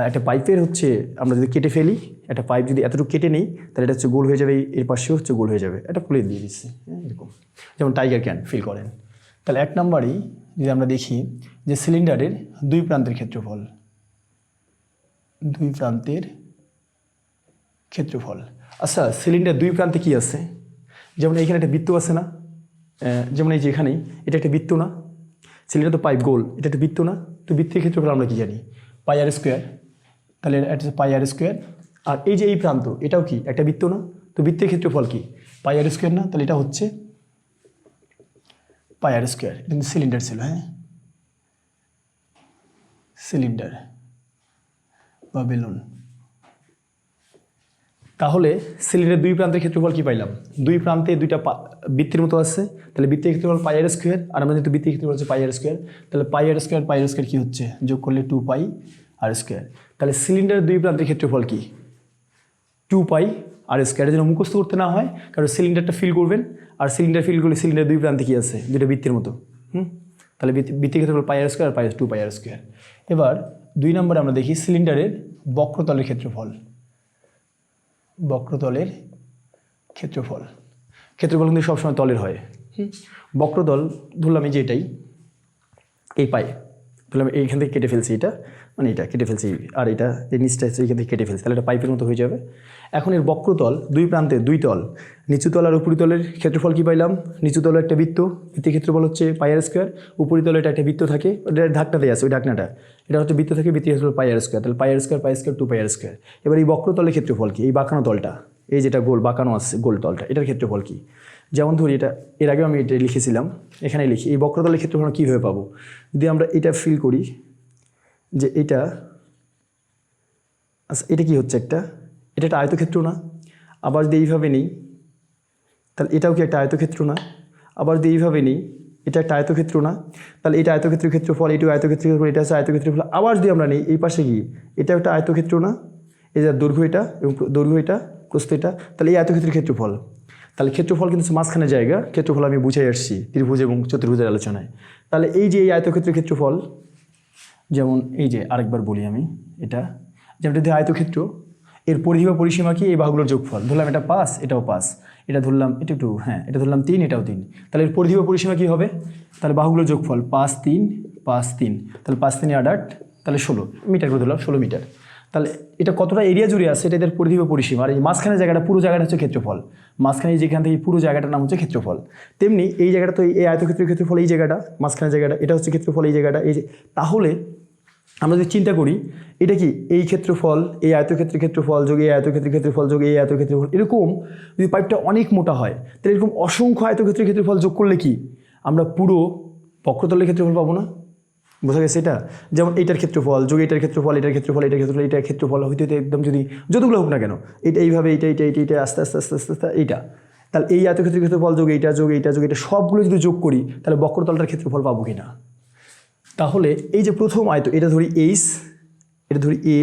Speaker 1: একটা পাইপের হচ্ছে আমরা যদি কেটে ফেলি, একটা পাইপ যদি এতটুকু কেটে নেই, তাহলে এটা হচ্ছে গোল হয়ে যাবে, এর পাশেও হচ্ছে গোল হয়ে যাবে, এটা প্লেট দিয়ে দিচ্ছি, এরকম যেমন টাইগার ক্যান ফিল করেন। তাহলে এক নম্বরেই যদি আমরা দেখি যে সিলিন্ডারের দুই প্রান্তের ক্ষেত্রফল, আচ্ছা সিলিন্ডার দুই প্রান্তে কি আছে, যেমন এখানে একটা বৃত্ত আছে না, যেমন এই যে এখানেই এটা একটা বৃত্ত না, সিলিন্ডার তো পাইপ গোল, এটা একটা বৃত্ত না, তো বৃত্তের ক্ষেত্রফল আমরা কি জানি πr², তাহলে এটা হচ্ছে πr², আর এই যে এই প্রান্ত এটাও কি একটা বৃত্ত না, তো বৃত্তের ক্ষেত্রফল কি πr² না, তাহলে এটা হচ্ছে πr²। এটা কিন্তু সিলিন্ডার ছিল, হ্যাঁ সিলিন্ডার বা বেলুন। তাহলে সিলিন্ডারের দুই প্রান্তের ক্ষেত্রফল কি পাইলাম, দুই প্রান্তে দুইটা বৃত্তের মতো আছে, তাহলে বৃত্তের ক্ষেত্রফল πr², আর আমরা যেহেতু বৃত্তের ক্ষেত্রফল হচ্ছে πr², তাহলে πr² কি হচ্ছে যোগ করলে 2πr²। তাহলে সিলিন্ডারের দুই প্রান্তের ক্ষেত্রফল কি 2πr²। এটা যেন মুখস্থ করতে না হয়, কারণ সিলিন্ডারটা ফিল করবেন, আর সিলিন্ডার ফিল করলে সিলিন্ডার দুই প্রান্তে কি আছে দুইটা বৃত্তের মতো, তাহলে বৃত্তের ক্ষেত্রফল πr² আর 2πr²। এবার দুই নম্বরে আমরা দেখি সিলিন্ডারের বক্রতলের ক্ষেত্রফল, ক্ষেত্রফল কিন্তু সবসময় তলের হয়। বক্রতল ধরলাম এই যে এই পাই তাহলে আমি এইখান থেকে কেটে ফেলছি, এটা মানে এটা কেটে ফেলছি, আর এটা এই নিচটা এইখান থেকে কেটে ফেলছি, তাহলে এটা পাইপের মতো হয়ে যাবে। এখন এর বক্রতল দুই প্রান্তে দুই তল, নিচু তল আর উপরি তলের ক্ষেত্রফল কী পাইলাম? নিচু তলে একটা বৃত্ত, বৃত্তের ক্ষেত্রফল হচ্ছে পাই আর স্কোয়ার, উপরি তলে এটা একটা বৃত্ত থাকে, ওটা ঢাকনা দেওয়া আছে, ওই ঢাকনাটা এটা হচ্ছে বৃত্ত থাকে, বৃত্তের ক্ষেত্রফল পাই আর স্কোয়ার, তাহলে পাই আর স্কোয়ার 2 পাই আর স্কোয়ার। এবার এই বক্রতলের ক্ষেত্রফল কি? এই বাঁকানো তলটা, এই যেটা গোল বাঁকানো আছে গোল তলটা, এটার ক্ষেত্রফল কি? যেমন ধরি এটা এর আগেও আমি এটা লিখেছিলাম, এখানে লিখি এই বক্রতলের ক্ষেত্রফল কীভাবে পাবো? যদি আমরা এটা ফিল করি যে এটা, আচ্ছা এটা কি হচ্ছে এটা একটা আয়তক্ষেত্র না? আবার যদি এইভাবে নিই তাহলে এটাও কি একটা আয়তক্ষেত্র না? আবার যদি এইভাবে নিই এটা একটা আয়তক্ষেত্র না? তাহলে এটা আয়তক্ষেত্রের ক্ষেত্রফল, এটাও আয়তক্ষেত্রের ক্ষেত্রফল, এটা হচ্ছে আয়তক্ষেত্রফল। আবার যদি আমরা নিই এই পাশে কি, এটা একটা আয়তক্ষেত্র না? এই যে দৈর্ঘ্য এটা এবং দৈর্ঘ্য এটা, প্রস্থ এটা, তাহলে এই আয়তক্ষেত্রের ক্ষেত্রফল। তাহলে ক্ষেত্রফল কিন্তু মাঝখানে জায়গা, ক্ষেত্রফল আমি বুঝাই আসছি ত্রিভুজ এবং চতুর্ভুজের আলোচনায়। তাহলে এই যে এই আয়তক্ষেত্রের ক্ষেত্রফল, যেমন এই যে আরেকবার বলি আমি, এটা যেমন যদি আয়তক্ষেত্র, এর পরিধি বা পরিসীমা কি? এই বাহুগুলোর যোগফল। ধরলাম এটা 5, এটাও 5, এটা ধরলাম এটা একটু, হ্যাঁ এটা ধরলাম 3, এটাও 3, তাহলে এর পরিধি বা পরিসীমা কী হবে? তাহলে বাহুগুলোর যোগফল 5 3 5 3, তাহলে 5 3 8 8, তাহলে 16 মিটার করে ধরলাম, 16 মিটার। তাহলে এটা কতটা এরিয়া জুড়ে আছে এটা এদের পরিধি বা পরিসীমা। আর এই মাঝখানে জায়গাটা, পুরো জায়গাটা হচ্ছে ক্ষেত্রফল। মাঝখানে যেখান থেকে পুরো জায়গাটার নাম হচ্ছে ক্ষেত্রফল। তেমনি এই জায়গাটা তো এই আয়তক্ষেত্রের ক্ষেত্রফল, এই জায়গাটা মাঝখানে জায়গাটা এটা হচ্ছে ক্ষেত্রফল, এই জায়গাটা এই যে। তাহলে আমরা যদি চিন্তা করি এটা কি, এই ক্ষেত্রফল, এই আয়তক্ষেত্রের ক্ষেত্রফল যোগ এই আয়তক্ষেত্রের ক্ষেত্রফল যোগ এই আয়তক্ষেত্রের ক্ষেত্রফল, এরকম যদি পাইপটা অনেক মোটা হয় তাহলে এরকম অসংখ্য আয়তক্ষেত্রের ক্ষেত্রফল যোগ করলে কি আমরা পুরো বক্রতলের ক্ষেত্রফল পাবো না? বোঝা গেছে এটা? যেমন এইটার ক্ষেত্রফল যোগ এইটার ক্ষেত্রফল, এটার ক্ষেত্রফল, এটার ক্ষেত্রফল, এটার ক্ষেত্রফল হইতে হইতে একদম যদি যতগুলো হোক না কেন, এটা এইভাবে এইটা এইটা এইটা এইটা আস্তে আস্তে আস্তে আস্তে আস্তে এইটা, তাহলে এই আয়তক্ষেত্রের ক্ষেত্রফল যোগ এইটা যোগ এইটা যোগ এটা সবগুলো যদি যোগ করি তাহলে বক্রতলটার ক্ষেত্রফল পাবো কি না? তাহলে এই যে প্রথম আয়ত, এটা ধরি এইচ, এটা ধরি এ,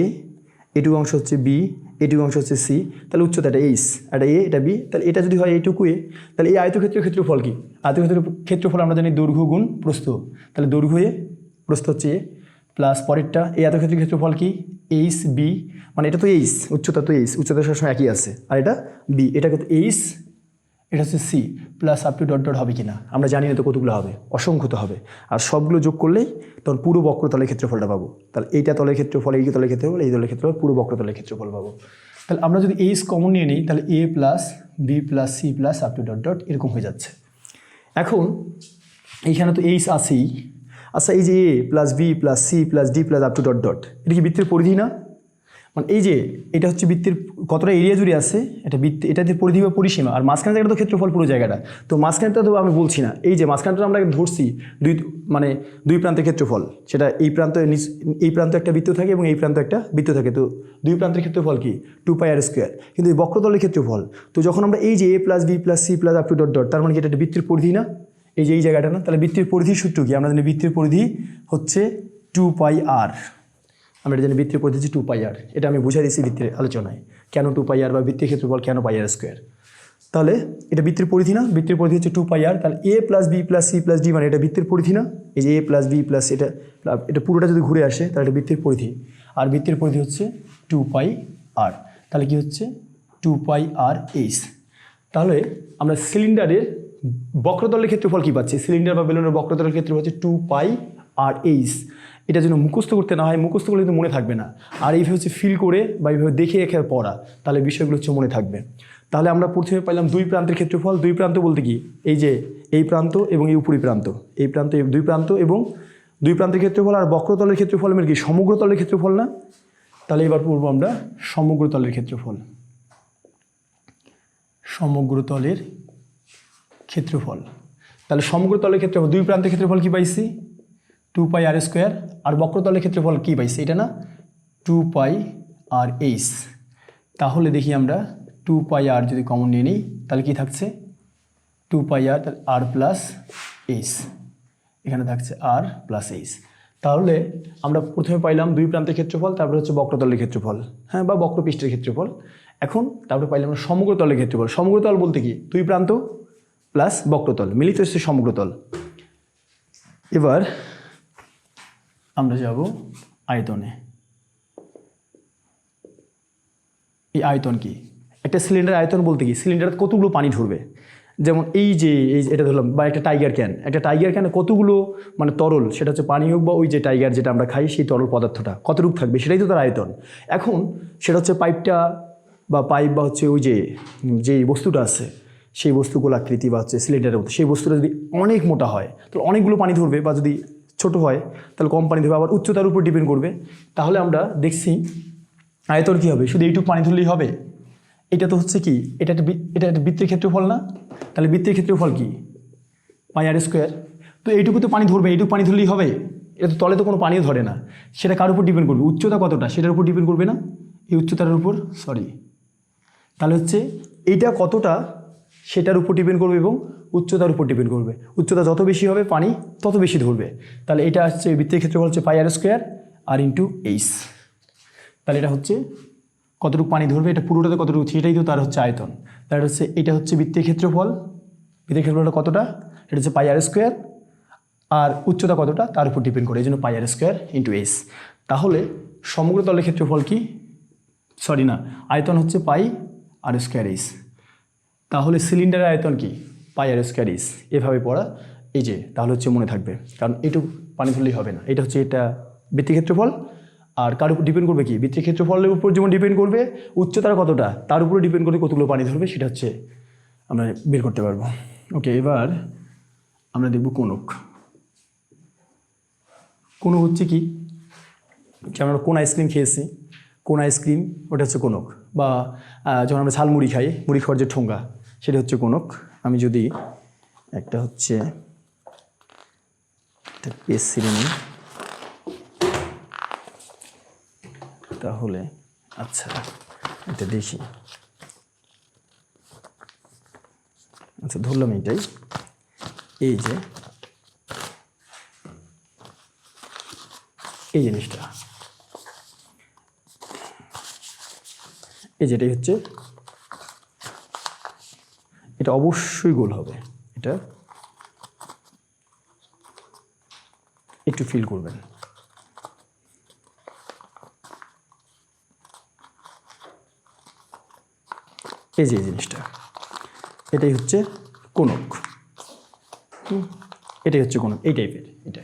Speaker 1: এটুকু অংশ হচ্ছে বি, এটুকু অংশ হচ্ছে সি, তাহলে উচ্চতা এটা এইচ, এটা এ, এটা বি, তাহলে এটা যদি হয় এইটুকু এ, তাহলে এই আয়তক্ষেত্রের ক্ষেত্রফল কি? আয়তক্ষেত্রের ক্ষেত্রফল আমরা জানি দৈর্ঘ্য গুণ প্রস্থ, তাহলে দৈর্ঘ্য এ, প্রস্থ হচ্ছে এ, প্লাস পরেরটা এই আয়তক্ষেত্রের ক্ষেত্রফল কি? এইচ বি, মানে এটা তো এইচ, উচ্চতা তো এইচ, উচ্চতা সবসময় একই আছে, আর এটা বি, এটা কিন্তু এইচ, এটা হচ্ছে C, plus up to dot dot হবে কি না আমরা জানি না, তো কতগুলো হবে? অসংখ্য তো হবে। আর সবগুলো যোগ করলেই তখন পুরো বক্রতলের ক্ষেত্রফলটা পাবো। তাহলে এইটা তলের ক্ষেত্রফল, এই তলের ক্ষেত্রফল, এই তলের ক্ষেত্রফল, পুরো বক্রতলের ক্ষেত্রফল পাবো। তাহলে আমরা যদি এইচ কমন নিয়ে নিই তাহলে A plus B plus C plus up to dot dot এরকম হয়ে যাচ্ছে। এখন এইখানে তো এইচ আছেই। আচ্ছা এই যে A plus B plus C plus D plus up to dot dot, এটা কি বৃত্তের পরিধি না? মানে এই যে এটা হচ্ছে বৃত্তের কতটা এরিয়া জুড়ে আছে, এটা বৃত্ত, এটাতে পরিধি বা পরিসীমা, আর মাঝখানে জায়গাটা তো ক্ষেত্রফল পুরো জায়গাটা, তো মাঝখানটা তো আমি বলছি না, এই যে মাঝখানটা আমরা ধরছি মানে দুই প্রান্তের ক্ষেত্রফল, সেটা এই প্রান্ত এই প্রান্ত একটা বৃত্ত থাকে এবং এই প্রান্ত একটা বৃত্ত থাকে, তো দুই প্রান্তের ক্ষেত্রফল কি 2 পাই আর স্কোয়ার, কিন্তু এই বক্রতলের ক্ষেত্রফল। তো যখন আমরা এই যে A plus B plus C plus up to dot dot, তার মানে কি এটা বৃত্তের পরিধি না? এই যে এই জায়গাটা না? তাহলে বৃত্তের পরিধির সূত্র কি? আমরা জানি বৃত্তের পরিধি হচ্ছে 2 পাই আর, আমরা এটা জানি বৃত্তের পরিধি হচ্ছে 2 পাই আর, এটা আমি বুঝাই দিচ্ছি বৃত্তের আলোচনায় কেন 2 পাই আর বা বৃত্তের ক্ষেত্রফল কেন পাই আর স্কোয়ার। তাহলে এটা বৃত্তের পরিধি না? বৃত্তের পরিধি হচ্ছে 2 পাই আর, তাহলে A plus B plus C plus D মানে এটা বৃত্তের পরিধি না? এই যে এ প্লাস বি প্লাস এটা এটা পুরোটা যদি ঘুরে আসে তাহলে এটা বৃত্তের পরিধি, আর বৃত্তের পরিধি হচ্ছে 2 পাই আর, তাহলে কি হচ্ছে 2 পাই আর এইচ। তাহলে আমরা সিলিন্ডারের বক্রতলের ক্ষেত্রফল কি পাচ্ছি? সিলিন্ডার বা বেলুনের বক্রতলের ক্ষেত্রফল হচ্ছে 2 পাই আর এইচ। এটা যেন মুখস্থ করতে না হয়, মুখস্থ করলে কিন্তু মনে থাকবে না, আর এইভাবে হচ্ছে ফিল করে বা এইভাবে দেখে রেখে পড়া, তাহলে বিষয়গুলো হচ্ছে মনে থাকবে। তাহলে আমরা প্রথমে পাইলাম দুই প্রান্তের ক্ষেত্রফল। দুই প্রান্ত বলতে কি? এই যে এই প্রান্ত এবং এই উপরি প্রান্ত, এই প্রান্ত, দুই প্রান্ত এবং দুই প্রান্তের ক্ষেত্রফল। আর বক্রতলের ক্ষেত্রফল মানে কি? সমগ্র তলের ক্ষেত্রফল না? তাহলে এবার পড়বো আমরা সমগ্র তলের ক্ষেত্রফল। সমগ্র তলের ক্ষেত্রফল, তাহলে সমগ্র তলের ক্ষেত্রফল, দুই প্রান্তের ক্ষেত্রফল কি পাইছি? 2 পাই আর স্কোয়ার, আর বক্রতলের ক্ষেত্রফল কি পাইছি? এটা না 2 পাই আর এইচ। তাহলে দেখি আমরা 2 পাই আর যদি কমন নিয়ে নিই তাহলে কি থাকছে? 2 পাই আর, তাহলে আর প্লাস এইচ, এখানে থাকছে আর প্লাস এইচ। তাহলে আমরা প্রথমে পাইলাম দুই প্রান্তের ক্ষেত্রফল, তারপরে হচ্ছে বক্রতলের ক্ষেত্রফল, হ্যাঁ, বা বক্রপৃষ্ঠের ক্ষেত্রফল। এখন তারপরে পাইলাম আমরা সমগ্র তলের ক্ষেত্রফল। সমগ্র তল বলতে কি? দুই প্রান্ত প্লাস বক্রতল মিলিত হচ্ছে সমগ্র তল। এবার আমরা যাব আয়তনে। এই আয়তন কি? একটা সিলিন্ডার আয়তন বলতে কি? সিলিন্ডারে কতগুলো পানি ঢুকবে? যেমন এই যে এটা ধরলাম, বা একটা টাইগার ক্যানে কতগুলো মানে তরল, সেটা হচ্ছে পানি হোক বা ওই যে টাইগার যেটা আমরা খাই সেই তরল পদার্থটা কতটুকু থাকবে সেটাই তো তার আয়তন। এখন সেটা হচ্ছে পাইপ বা হচ্ছে ওই যেই বস্তুটা আছে সেই বস্তুগুলো আকৃতি বা হচ্ছে সিলিন্ডারের মতো, সেই বস্তুটা যদি অনেক মোটা হয় তাহলে অনেকগুলো পানি ধরবে, বা যদি ছোট হয় তাহলে কম পানি ধরবে, আবার উচ্চতার উপর ডিপেন্ড করবে। তাহলে আমরা দেখছি আয়তন কী হবে, শুধু এইটুকু পানি ধরলেই হবে? এটা তো হচ্ছে কি, এটা একটা বৃত্তের ক্ষেত্রফল না? তাহলে বৃত্তের ক্ষেত্রফল কি পাই আর স্কোয়ার। তো এইটুকু তো পানি ধরবে, এইটুকু পানি ধরলেই হবে? এটা তো তলে তো কোনো পানিও ধরে না। সেটা কার উপর ডিপেন্ড করবে? উচ্চতা কতটা সেটার উপর ডিপেন্ড করবে না? এই উচ্চতার উপর, তাহলে হচ্ছে এইটা কতটা সেটার উপর ডিপেন্ড করবে এবং উচ্চতার উপর ডিপেন্ড করবে। উচ্চতা যত বেশি হবে পানি তত বেশি ধরবে। তাহলে এটা হচ্ছে বৃত্তের ক্ষেত্রফল হচ্ছে পাই আর স্কোয়ার আর ইন্টু এইচ। তাহলে এটা হচ্ছে কতটুকু পানি ধরবে, এটা পুরোটাতে কতটুকু, সেটাই তো তার হচ্ছে আয়তন। তাহলে হচ্ছে এটা হচ্ছে বৃত্তের ক্ষেত্রফলটা কতটা, এটা হচ্ছে পাই আর স্কোয়ার, আর উচ্চতা কতটা তার উপর ডিপেন্ড করে, এই জন্য পাই আর স্কোয়ার ইন্টু এইচ। তাহলে সমগ্র তলের ক্ষেত্রফল কি, আয়তন হচ্ছে পাই আর স্কোয়ার এইচ। তাহলে সিলিন্ডারের আয়তন কি, পাই আর স্কোয়ার এইচ। এভাবে পড়া, এই যে তাহলে হচ্ছে মনে থাকবে, কারণ এইটুকু পানি ধরলেই হবে না। এটা হচ্ছে এটা বৃত্তের ক্ষেত্রফল, আর কার উপর ডিপেন্ড করবে কি, বৃত্তের ক্ষেত্রফলের উপর যেমন ডিপেন্ড করবে উচ্চতার কতটা তার উপরে ডিপেন্ড করে কতগুলো পানি ধরবে, সেটা হচ্ছে আমরা বের করতে পারবো। ওকে, এবার আমরা দেখব কোণক। কোণক হচ্ছে কি, যেমন আমরা কোন আইসক্রিম খেয়েছি, কোন আইসক্রিম ওটা হচ্ছে কোণক, বা যখন আমরা ঝালমুড়ি খাই, মুড়ি খাওয়ার যে ঠোঙ্গা সেটা হচ্ছে কোণক। আমি যদি একটা হচ্ছে পেজ ছিঁড়ে নিই, তাহলে আচ্ছা এটা দেখি, আচ্ছা ধরলাম এইটাই, এই যে এই জিনিসটা, এই যেটাই হচ্ছে, এটা অবশ্যই গোল হবে। এটা একটু ফিল করবেন, এই যে জিনিসটা, এটাই হচ্ছে কোণক। এটাই হচ্ছে কোণক, এই টাইপের এটা।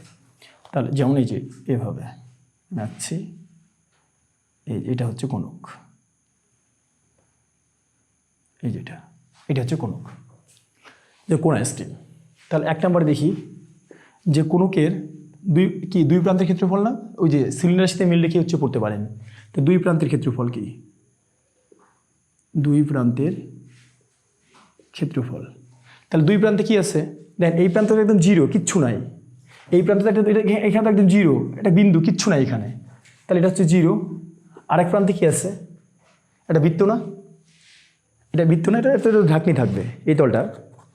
Speaker 1: তাহলে যেমন এই যে এভাবে রাখছি, এটা হচ্ছে কোণক, এই যেটা, এটা হচ্ছে কোণক, যে কোণ আইসক্রিম। তাহলে এক নম্বরে দেখি যে কোণকের দুই প্রান্তের ক্ষেত্রফল না, ওই যে সিলিন্ডারের সাথে মিল রেখে হচ্ছে পড়তে পারেন। তো দুই প্রান্তের ক্ষেত্রফল কি, দুই প্রান্তের ক্ষেত্রফল, তাহলে দুই প্রান্তে কি আছে, দেখেন এই প্রান্তে একদম জিরো, কিচ্ছু নাই, এই প্রান্তে এখানে তো একদম জিরো, একটা বিন্দু, কিচ্ছু নাই এখানে, তাহলে এটা হচ্ছে জিরো। আরেক প্রান্তে কি আছে, এটা বৃত্ত না, এটা ঢাকনি থাকবে এই তলটা,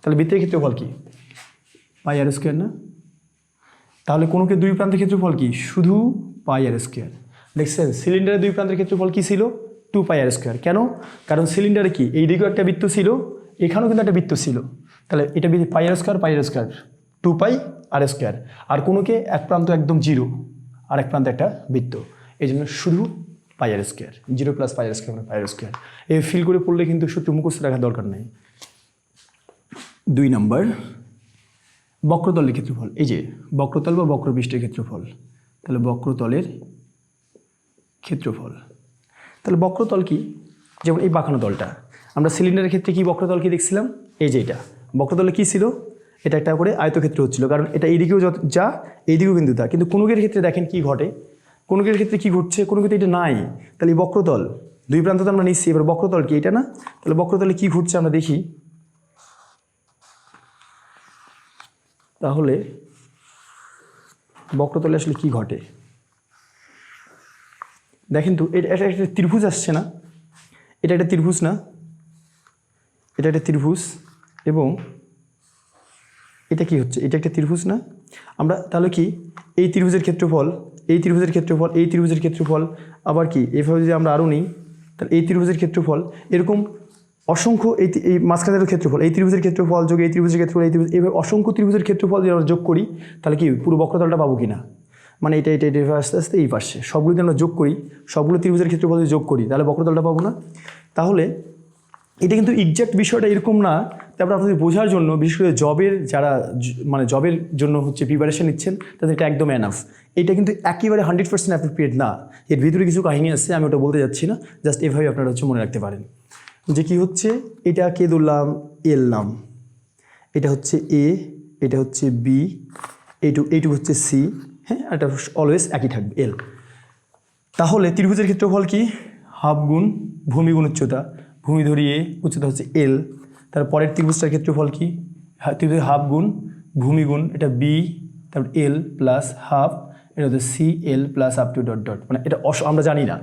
Speaker 1: তাহলে বৃত্তের ক্ষেত্রফল কি পাই আর স্কোয়ার না? তাহলে কোণকে দুই প্রান্তের ক্ষেত্রফল কি, শুধু পাই আর স্কোয়ার। দেখছেন সিলিন্ডারের দুই প্রান্তের ক্ষেত্রফল কি ছিল, 2 পাই আর স্কোয়ার। কেন, কারণ সিলিন্ডারে কি এইদিকেও একটা বৃত্ত ছিল, এখানেও কিন্তু একটা বৃত্ত ছিল, তাহলে এটা পাই আর স্কোয়ার 2 পাই আর স্কোয়ার। আর কোণকে এক প্রান্ত একদম জিরো, আর এক প্রান্তে একটা বৃত্ত, এই জন্য শুধু পাই আর স্কোয়ার, 0 + পাই আর স্কোয়ার মানে পাই আর স্কোয়ার। এই ফিল করে পড়লে কিন্তু সূত্র মুখস্থ রাখার দরকার নেই। 2 নম্বর বক্রতলের ক্ষেত্রফল, এই যে বক্রতল বা বক্রপৃষ্ঠের ক্ষেত্রফল, তাহলে বক্রতলের ক্ষেত্রফল, তাহলে বক্রতল কি, যেমন এই বাঁকানো তলটা, আমরা সিলিন্ডারের ক্ষেত্রে কি বক্রতল কি দেখছিলাম, এই যে এটা বক্রতলে কি ছিল, এটা একটা করে আয়তক্ষেত্র হচ্ছিল, কারণ এটা এইদিকেও যা এইদিকেও কিন্তু তা। কিন্তু কোণকের ক্ষেত্রে দেখেন কি ঘটে, কোণকের ক্ষেত্রে কি ঘটছে, কোণকে তো এটা নাই, তাহলে এই বক্রতল দুই প্রান্ত তো আমরা নিচ্ছি, এবার বক্রতল কি এটা না, তাহলে বক্রতলে কি ঘটছে আমরা দেখি। তাহলে বক্রতলে আসলে কি ঘটে দেখেন তো, এটা একটা ত্রিভুজ আসছে না, এটা একটা ত্রিভুজ না, এটা একটা ত্রিভুজ, এবং এটা কি হচ্ছে, এটা একটা ত্রিভুজ না। আমরা তাহলে কি এই ত্রিভুজের ক্ষেত্রফল, এই ত্রিভুজের ক্ষেত্রফল, এই ত্রিভুজের ক্ষেত্রফল, আবার কি এভাবে যদি আমরা আরও নিই, তাহলে এই ত্রিভুজের ক্ষেত্রফল, এরকম অসংখ্য এই মাঝখানের ক্ষেত্রফল, এই ত্রিভুজের ক্ষেত্রফল যোগ এই ত্রিভুজের ক্ষেত্রফল, এই ত্রিভুজ, এইভাবে অসংখ্য ত্রিভুজের ক্ষেত্রফল যদি আমরা যোগ করি, তাহলে কি পুরো বক্রতলটা পাবো কিনা, মানে এটা আস্তে আস্তে এই পাশে সবগুলো যদি আমরা যোগ করি, সবগুলো ত্রিভুজের ক্ষেত্রফল যদি যোগ করি, তাহলে বক্রতলটা পাবো না। তাহলে এটা কিন্তু এক্সাক্ট বিষয়টা এরকম না, তারপর আপনাদের বোঝার জন্য বিশেষ করে জবের যারা মানে জবের জন্য হচ্ছে প্রিপারেশন নিচ্ছেন তাদের এটা একদম এনাফ। এটা কিন্তু একেবারে 100% অ্যাপ্রোপ্রিয়েট না, এর ভিতরে কিছু কাহিনী আছে, আমি ওটা বলতে যাচ্ছি না, জাস্ট এভাবে আপনারা হচ্ছে মনে রাখতে পারেন যে কি হচ্ছে, এটা কে ধরলাম এল নাম, এটা হচ্ছে এ, এটা হচ্ছে বি, এইটুকু হচ্ছে সি, হ্যাঁ, এটা অলওয়েজ একই থাকবে এল। তাহলে ত্রিভুজের ক্ষেত্রফল কি, হাফ গুণ ভূমি গুণ উচ্চতা, ভূমি ধরি এ, উচ্চতা হচ্ছে এল। তারপরের ত্রিভুজটার ক্ষেত্রফল কি, ত্রিভুজের হাফ গুণ ভূমি গুণ এটা বি, তারপর এল প্লাস হাফ, এটা হচ্ছে C L plus up to dot dot, মানে এটা আমরা জানি না,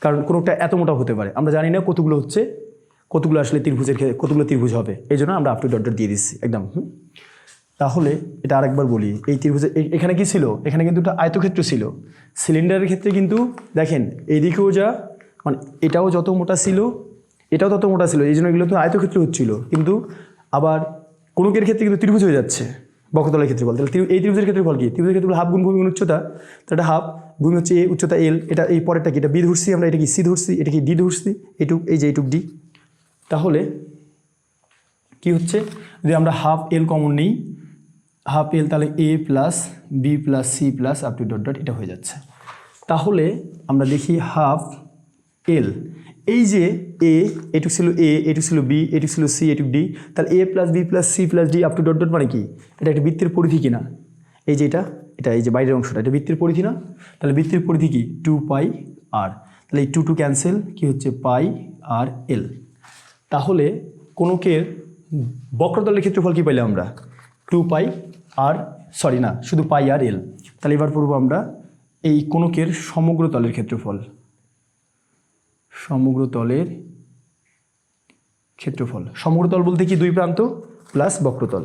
Speaker 1: কারণ কোনোটা এত মোটা হতে পারে, আমরা জানি না কতগুলো হচ্ছে, কতগুলো আসলে ত্রিভুজের কতগুলো ত্রিভুজ হবে, এই জন্য আমরা আপ টু ডট ডট দিয়ে দিচ্ছি একদম। তাহলে এটা আরেকবার বলি, এই ত্রিভুজের এখানে কি ছিল, এখানে কিন্তু একটা আয়তক্ষেত্র ছিল, সিলিন্ডারের ক্ষেত্রে কিন্তু দেখেন এইদিকেও যা মানে এটাও যত মোটা ছিল এটাও তত মোটা ছিল, এই জন্য এগুলো তো আয়তক্ষেত্র হচ্ছিল, কিন্তু আবার কোণকের ক্ষেত্রে কিন্তু ত্রিভুজ হয়ে যাচ্ছে বক্রতলের ক্ষেত্রে বল। তাহলে এই ত্রিভুজের ক্ষেত্রে ফল কি, ত্রিভুজের ক্ষেত্রে হাফ গুণ ভূমি গুণ উচ্চতা, তো এটা হাফ, ভূমি হচ্ছে এ, উচ্চতা এল, এটা এই পরেরটা কি, এটা বি ধরছি আমরা, এটা কি সি ধরছি, এটা কি ডি ধরছি, এইটুক এই যে এইটুক ডি। তাহলে কি হচ্ছে, যদি আমরা হাফ এল কমন নিই, হাফ এল, তাহলে A plus B plus C plus up to dot dot এটা হয়ে যাচ্ছে। তাহলে আমরা দেখি হাফ এল, এই যে এ, এটুক ছিল এ, এটুক ছিল বি, এটুক ছিল সি, এটুক ডি, তাহলে A plus B plus C plus D up to dot dot মানে কি, এটা একটা বৃত্তের পরিধি কিনা, এই যে এটা এই যে বাইরের অংশটা এটা বৃত্তের পরিধি না, তাহলে বৃত্তের পরিধি কি 2 পাই আর, তাহলে এই 2 ক্যান্সেল, কি হচ্ছে পাই আর এল। তাহলে কোণকের বক্রতলের ক্ষেত্রফল কি পাইলাম আমরা, 2 পাই আর, সরি না, শুধু পাই আর এল। তাহলে এবার পড়বো আমরা এই কোণকের সমগ্র তলের ক্ষেত্রফল, সমগ্র তলের ক্ষেত্রফল। সমগ্র তল বলতে কি, দুই প্রান্ত প্লাস বক্রতল,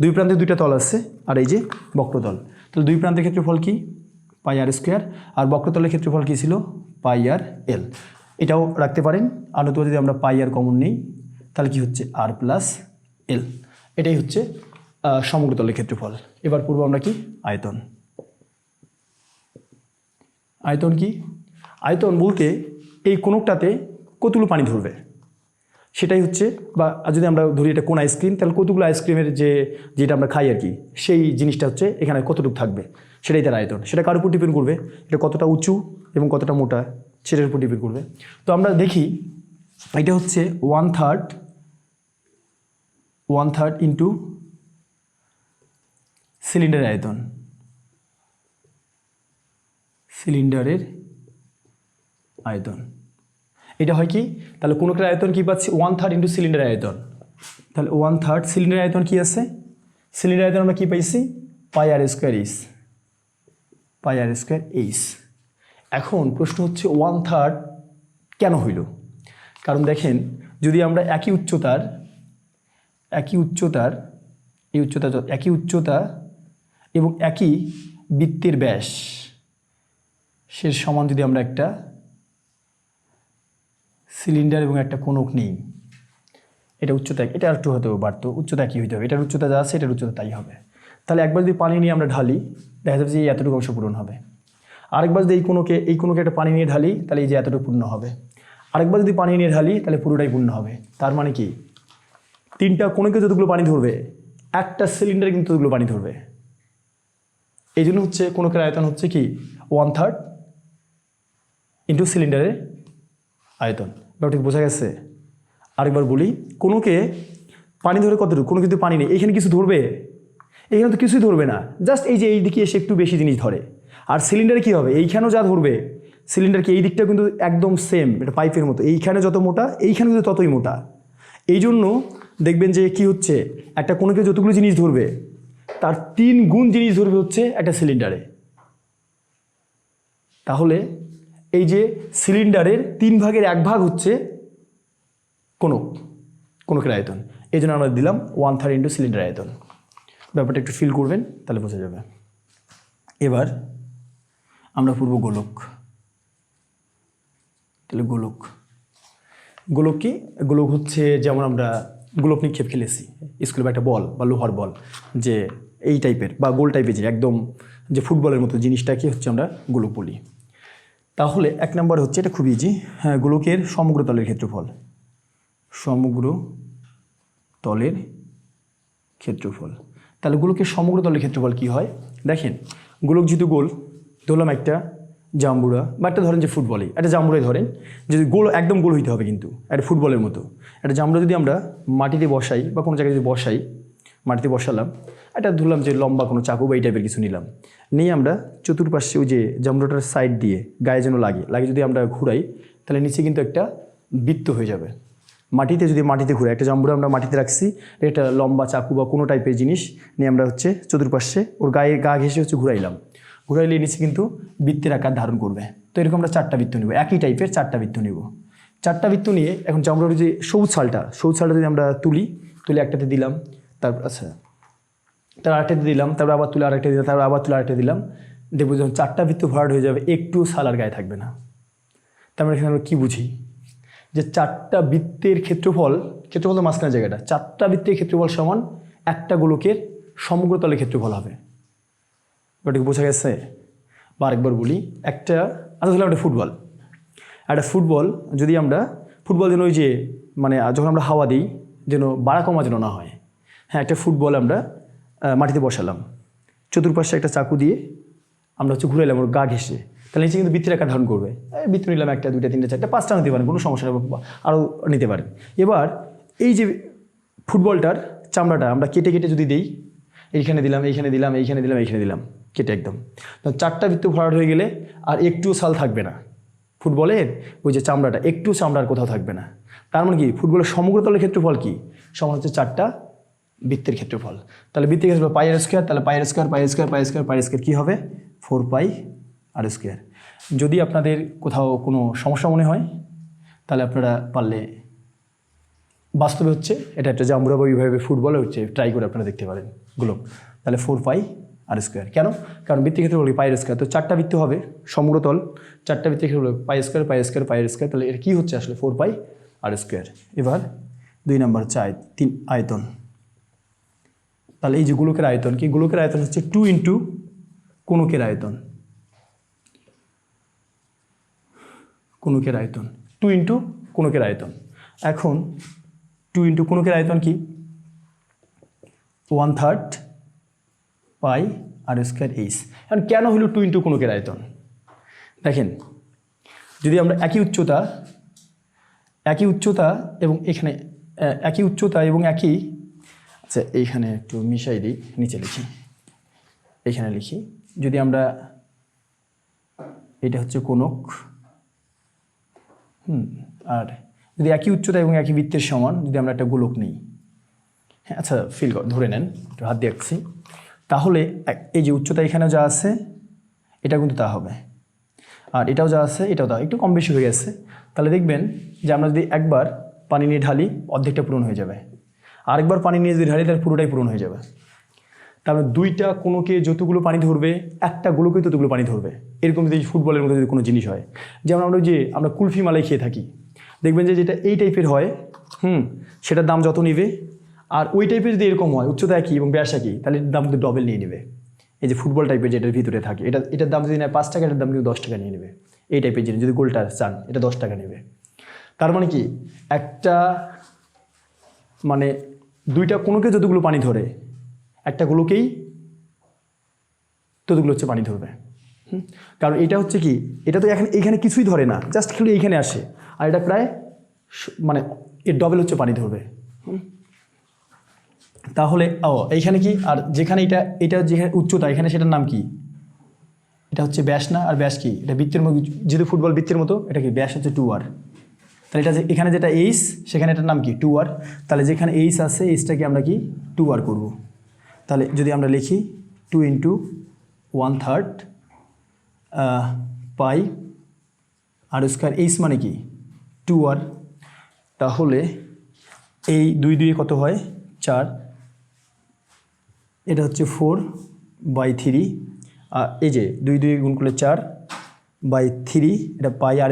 Speaker 1: দুই প্রান্তে দুইটা তল আছে আর এই যে বক্রতল, তাহলে দুই প্রান্তের ক্ষেত্রফল কি পাই আর স্কোয়ার, আর বক্রতলের ক্ষেত্রফল কি ছিল পাই আর এল, এটাও রাখতে পারেন। আর নতুবা যদি আমরা পাই আর কমন নিই তাহলে কি হচ্ছে আর প্লাস এল, এটাই হচ্ছে সমগ্র তলের ক্ষেত্রফল। এবার পড়বো আমরা কি আয়তন। আয়তন কি, আয়তন বলতে এই কোণকটাতে কতগুলো পানি ধরবে সেটাই হচ্ছে, বা যদি আমরা ধরি এটা কোন আইসক্রিম, তাহলে কতগুলো আইসক্রিমের যেটা আমরা খাই আর কি, সেই জিনিসটা হচ্ছে এখানে কতটুকু থাকবে সেটাই তার আয়তন। সেটা কার উপর ডিপেন্ড করবে, এটা কতটা উঁচু এবং কতটা মোটা সেটার উপর ডিপেন্ড করবে। তো আমরা দেখি এটা হচ্ছে 1/3 ইন্টু সিলিন্ডারের আয়তন, সিলিন্ডারের আয়তন এটা হয় কি, তাহলে কোণকের আয়তন কি পাচ্ছি 1/3 ইন্টু সিলিন্ডারের আয়তন, তাহলে 1/3 সিলিন্ডারের আয়তন কি আছে, সিলিন্ডারের আয়তন আমরা কি পাইছি পাই আর স্কোয়ার এইচ, পাই আর স্কোয়ার এইচ। এখন প্রশ্ন হচ্ছে 1/3 কেন হইল, কারণ দেখেন যদি আমরা একই উচ্চতা এবং একই বৃত্তের ব্যাস সে সমান যদি আমরা একটা সিলিন্ডার এবং একটা কোণক নিই, এটা উচ্চতা, এটা আর একটু হতে বাড়তো, উচ্চতা কি হইতে হবে, এটার উচ্চতা যা আছে এটার উচ্চতা তাই হবে। তাহলে একবার যদি পানি নিয়ে আমরা ঢালি দেখা যাবে যে এই এতটুকু অংশ পূরণ হবে, আরেকবার যদি এই কোণকে একটা পানি নিয়ে ঢালি তাহলে এই যে এতটুকু পূর্ণ হবে, আরেকবার যদি পানি নিয়ে ঢালি তাহলে পুরোটাই পূর্ণ হবে। তার মানে কি, তিনটা কোণকে যতগুলো পানি ধরবে একটা সিলিন্ডারে কিন্তু ততগুলো পানি ধরবে, এই জন্য হচ্ছে কোণকের আয়তন হচ্ছে কি 1/3 ইন্টু সিলিন্ডারের আয়তন। ব্যাপারটা বোঝা গেছে? আরেকবার বলি, কোণকে পানি ধরে কতটুকু, কোনো কিন্তু পানি নেই, এখানে কিছু ধরবে, এখানে তো কিছুই ধরবে না, জাস্ট এই যে এই দিকে এসে একটু বেশি জিনিস ধরে। আর সিলিন্ডারে কী হবে, এইখানেও যা ধরবে, সিলিন্ডার কি এই দিকটা কিন্তু একদম সেম, এটা পাইপের মতো, এইখানে যত মোটা এইখানে কিন্তু ততই মোটা। এই জন্য দেখবেন যে কি হচ্ছে, একটা কোণকে যতগুলো জিনিস ধরবে তার 3 গুণ জিনিস ধরবে হচ্ছে একটা সিলিন্ডারে। তাহলে এই যে সিলিন্ডারের 3/1 হচ্ছে কোণকের আয়তন, এই জন্য আমরা দিলাম 1/3 ইন্টু সিলিন্ডার আয়তন। ব্যাপারটা একটু ফিল করবেন তাহলে বোঝা যাবে। এবার আমরা পড়ব গোলক। তাহলে গোলক কি, গোলক হচ্ছে যেমন আমরা গোলক নিক্ষেপ খেলেছি স্কুলে, বা একটা বল বা লোহার বল যে এই টাইপের বা গোল টাইপের যে একদম যে ফুটবলের মতো জিনিসটাকে হচ্ছে আমরা গোলক বলি। তাহলে 1 নম্বর হচ্ছে, এটা খুব ইজি, হ্যাঁ, গোলকের সমগ্র তলের ক্ষেত্রফল, সমগ্র তলের ক্ষেত্রফল। তাহলে গোলকের সমগ্র তলের ক্ষেত্রফল কি হয় দেখেন, গোলক যেহেতু গোল, ধরলাম একটা জাম্বুরা বা একটা ধরেন যে ফুটবলে একটা জাম্বুরাই ধরেন, যদি গোল একদম গোল হইতে হবে কিন্তু একটা ফুটবলের মতো একটা জাম্বুরা যদি আমরা মাটিতে বসাই বা কোনো জায়গায় যদি বসাই, মাটিতে বসালাম, একটা ধরলাম যে লম্বা কোনো চাকু বা এই টাইপের কিছু নিলাম, নিয়ে আমরা চতুর্পাশে ওই যে জাম্বুরাটার সাইড দিয়ে গায়ে যেন লাগে যদি আমরা ঘুরাই, তাহলে নিচে কিন্তু একটা বৃত্ত হয়ে যাবে। মাটিতে যদি মাটিতে ঘুরে একটা জাম্বুরা আমরা মাটিতে রাখছি, একটা লম্বা চাকু বা কোনো টাইপের জিনিস নিয়ে আমরা হচ্ছে চতুর্পাশে ওর গা ঘেঁষে হচ্ছে ঘুরাইলে নিচে কিন্তু বৃত্তের আকার ধারণ করবে। তো এরকম আমরা 4টা বৃত্ত নেব, একই টাইপের 4টা বৃত্ত নেব। 4টা বৃত্ত নিয়ে এখন জাম্বুরার যে সবুজ শালটা যদি আমরা তুলে একটাতে দিলাম, তারপর তার আরেকটাতে দিলাম, তারপর আবার তুলে আরেকটা দিলাম, তারপর আবার তুলে আরেকটা দিলাম, দেখবো যখন 4টা বৃত্ত ভরাট হয়ে যাবে একটু শালার গায়ে থাকবে না। তার মানে এখানে আমরা কী বুঝি যে 4টা বৃত্তের ক্ষেত্রফল তো মাঝখানের জায়গাটা, 4টা বৃত্তের ক্ষেত্রফল সমান একটা গোলকের সমগ্র তলের ক্ষেত্রফল হবে। ওটা বোঝা গেছে? বা আরেকবার বলি, একটা ধরলাম একটা ফুটবল যদি আমরা যেন ওই যে মানে যখন আমরা হাওয়া দিই যেন বাড়া কমা যেন না হয়, হ্যাঁ একটা ফুটবল আমরা মাটিতে বসালাম, চতুর্পাশে একটা চাকু দিয়ে আমরা হচ্ছে ঘুরাইলাম ওর গা ঘেঁষে, তাহলে নিচে কিন্তু বৃত্তের আকার ধারণ করবে। বৃত্ত নিলাম 1টা 2টা 3টা 4টা 5টা নিতে পারেন, কোনো সমস্যা নেই, আরও নিতে পারেন। এবার এই যে ফুটবলটার চামড়াটা আমরা কেটে যদি দিই, এইখানে দিলাম কেটে একদম, তো 4টা বৃত্ত ভরাট হয়ে গেলে আর একটুও সাল থাকবে না ফুটবলের, ওই যে চামড়াটা একটু চামড়ার কোথাও থাকবে না। তার মানে কি ফুটবলের সমগ্র তলের ক্ষেত্রফল কি সমান হচ্ছে 4টা বৃত্তের ক্ষেত্রফল। তাহলে বৃত্তের ক্ষেত্রফল পাই আর স্কোয়ার, তাহলে পাই স্কোয়ার কি হবে 4πr²। যদি আপনাদের কোথাও কোনো সমস্যা মনে হয় তাহলে আপনারা পারলে বাস্তবে হচ্ছে এটা একটা জাম্বুরা বা এইভাবে ফুটবলে হচ্ছে ট্রাই করে আপনারা দেখতে পারেন গোলক। তাহলে 4πr²। কেন? কারণ বৃত্তের ক্ষেত্রে বলি পাই স্কোয়ার, তো 4টা বৃত্ত হবে সমগ্র তল, 4টা বৃত্তের ক্ষেত্রে পাই স্কোয়ার, তাহলে এটা কী হচ্ছে আসলে 4πr²। এবার 2 নম্বর হচ্ছে আয়তন। তাহলে এই যে গোলকের আয়তন কি, গোলকের আয়তন হচ্ছে 2 × কোণকের আয়তন, 2 × কোণকের আয়তন। এখন 2 × কোণকের আয়তন কি 1/3 πr²h। এখন কেন হলো 2 × কোণকের আয়তন? দেখেন, যদি আমরা একই উচ্চতা এবং এখানে একই উচ্চতা এবং একই, আচ্ছা এইখানে একটু মিশাই দিই, নিচে লিখি, এখানে লিখি, যদি আমরা এটা হচ্ছে কোণক, আর যদি একই উচ্চতা এবং একই বৃত্তের সমান যদি আমরা একটা গোলক নিই, হ্যাঁ আচ্ছা ধরে নেন, একটু হাত দিয়ে আঁকছি, তাহলে এই যে উচ্চতা এখানে যা আছে এটা কিন্তু তা হবে, আর এটাও যা আছে এটাও তা, একটু কম বেশি হয়ে গেছে। তাহলে দেখবেন যে আমরা যদি একবার পানি নিয়ে ঢালি অর্ধেকটা পূরণ হয়ে যাবে, আরেকবার পানি নিয়ে যদি ঢালি তাহলে পুরোটাই পূরণ হয়ে যাবে। তাহলে 2টা কোণকে যতগুলো পানি ধরবে একটা গোলকে ততগুলো পানি ধরবে। এরকম যদি ফুটবলের মধ্যে যদি কোনো জিনিস হয়, যেমন আমরা কুলফি মালাই খেয়ে থাকি, দেখবেন যে যেটা এই টাইপের হয় সেটার দাম যত নিবে, আর ওই টাইপের যদি এরকম হয় উচ্চতা একই এবং ব্যাস একই, তাহলে দাম কিন্তু ডবল নিয়ে নেবে। এই যে ফুটবল টাইপের যেটার ভিতরে থাকে এটার দাম যদি নেয় 5 টাকা, এটার দাম কিন্তু 10 টাকা নিয়ে নেবে। এই টাইপের জিনিস যদি গোলটা চান এটা 10 টাকা নেবে। তার মানে কি একটা মানে 2টা কোণকে যতগুলো পানি ধরে একটা গোলকেই ততগুলো হচ্ছে পানি ধরবে। কারণ এটা হচ্ছে কি, এটা তো এখানে কিছুই ধরে না, জাস্ট খালি এইখানে আসে, আর এটা প্রায় মানে এর ডবল হচ্ছে পানি ধরবে। তাহলে এইখানে কি, আর যেখানে এটা যেখানে উচ্চতা এখানে সেটার নাম কি, এটা হচ্ছে ব্যাস না, আর ব্যাস কি এটা বৃত্তের মতো, যেহেতু ফুটবল বৃত্তের মতো, এটা কি ব্যাস হচ্ছে 2r। তাহলে এটা এখানে যেটা এইচ সেখানে এটার নাম কি 2r। তাহলে যেখানে এইচ আছে এইচটাকে আমরা কি 2r করব। তাহলে যদি আমরা লিখি 2 × 1/3 πr², এইচ মানে কি 2r। তাহলে এই 2 2 কত হয় 4, এটা হচ্ছে 4/3, আর এই যে 2 2 গুণ করলে 4/3, এটা πr²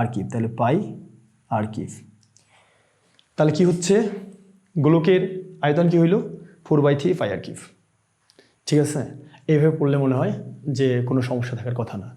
Speaker 1: r³, তাহলে πr³। তাহলে কি হচ্ছে গোলকের আয়তন কি হইল 4/3 πr³। ঠিক আছে, এইভাবে পড়লে মনে হয় যে কোনো সমস্যা থাকার কথা না।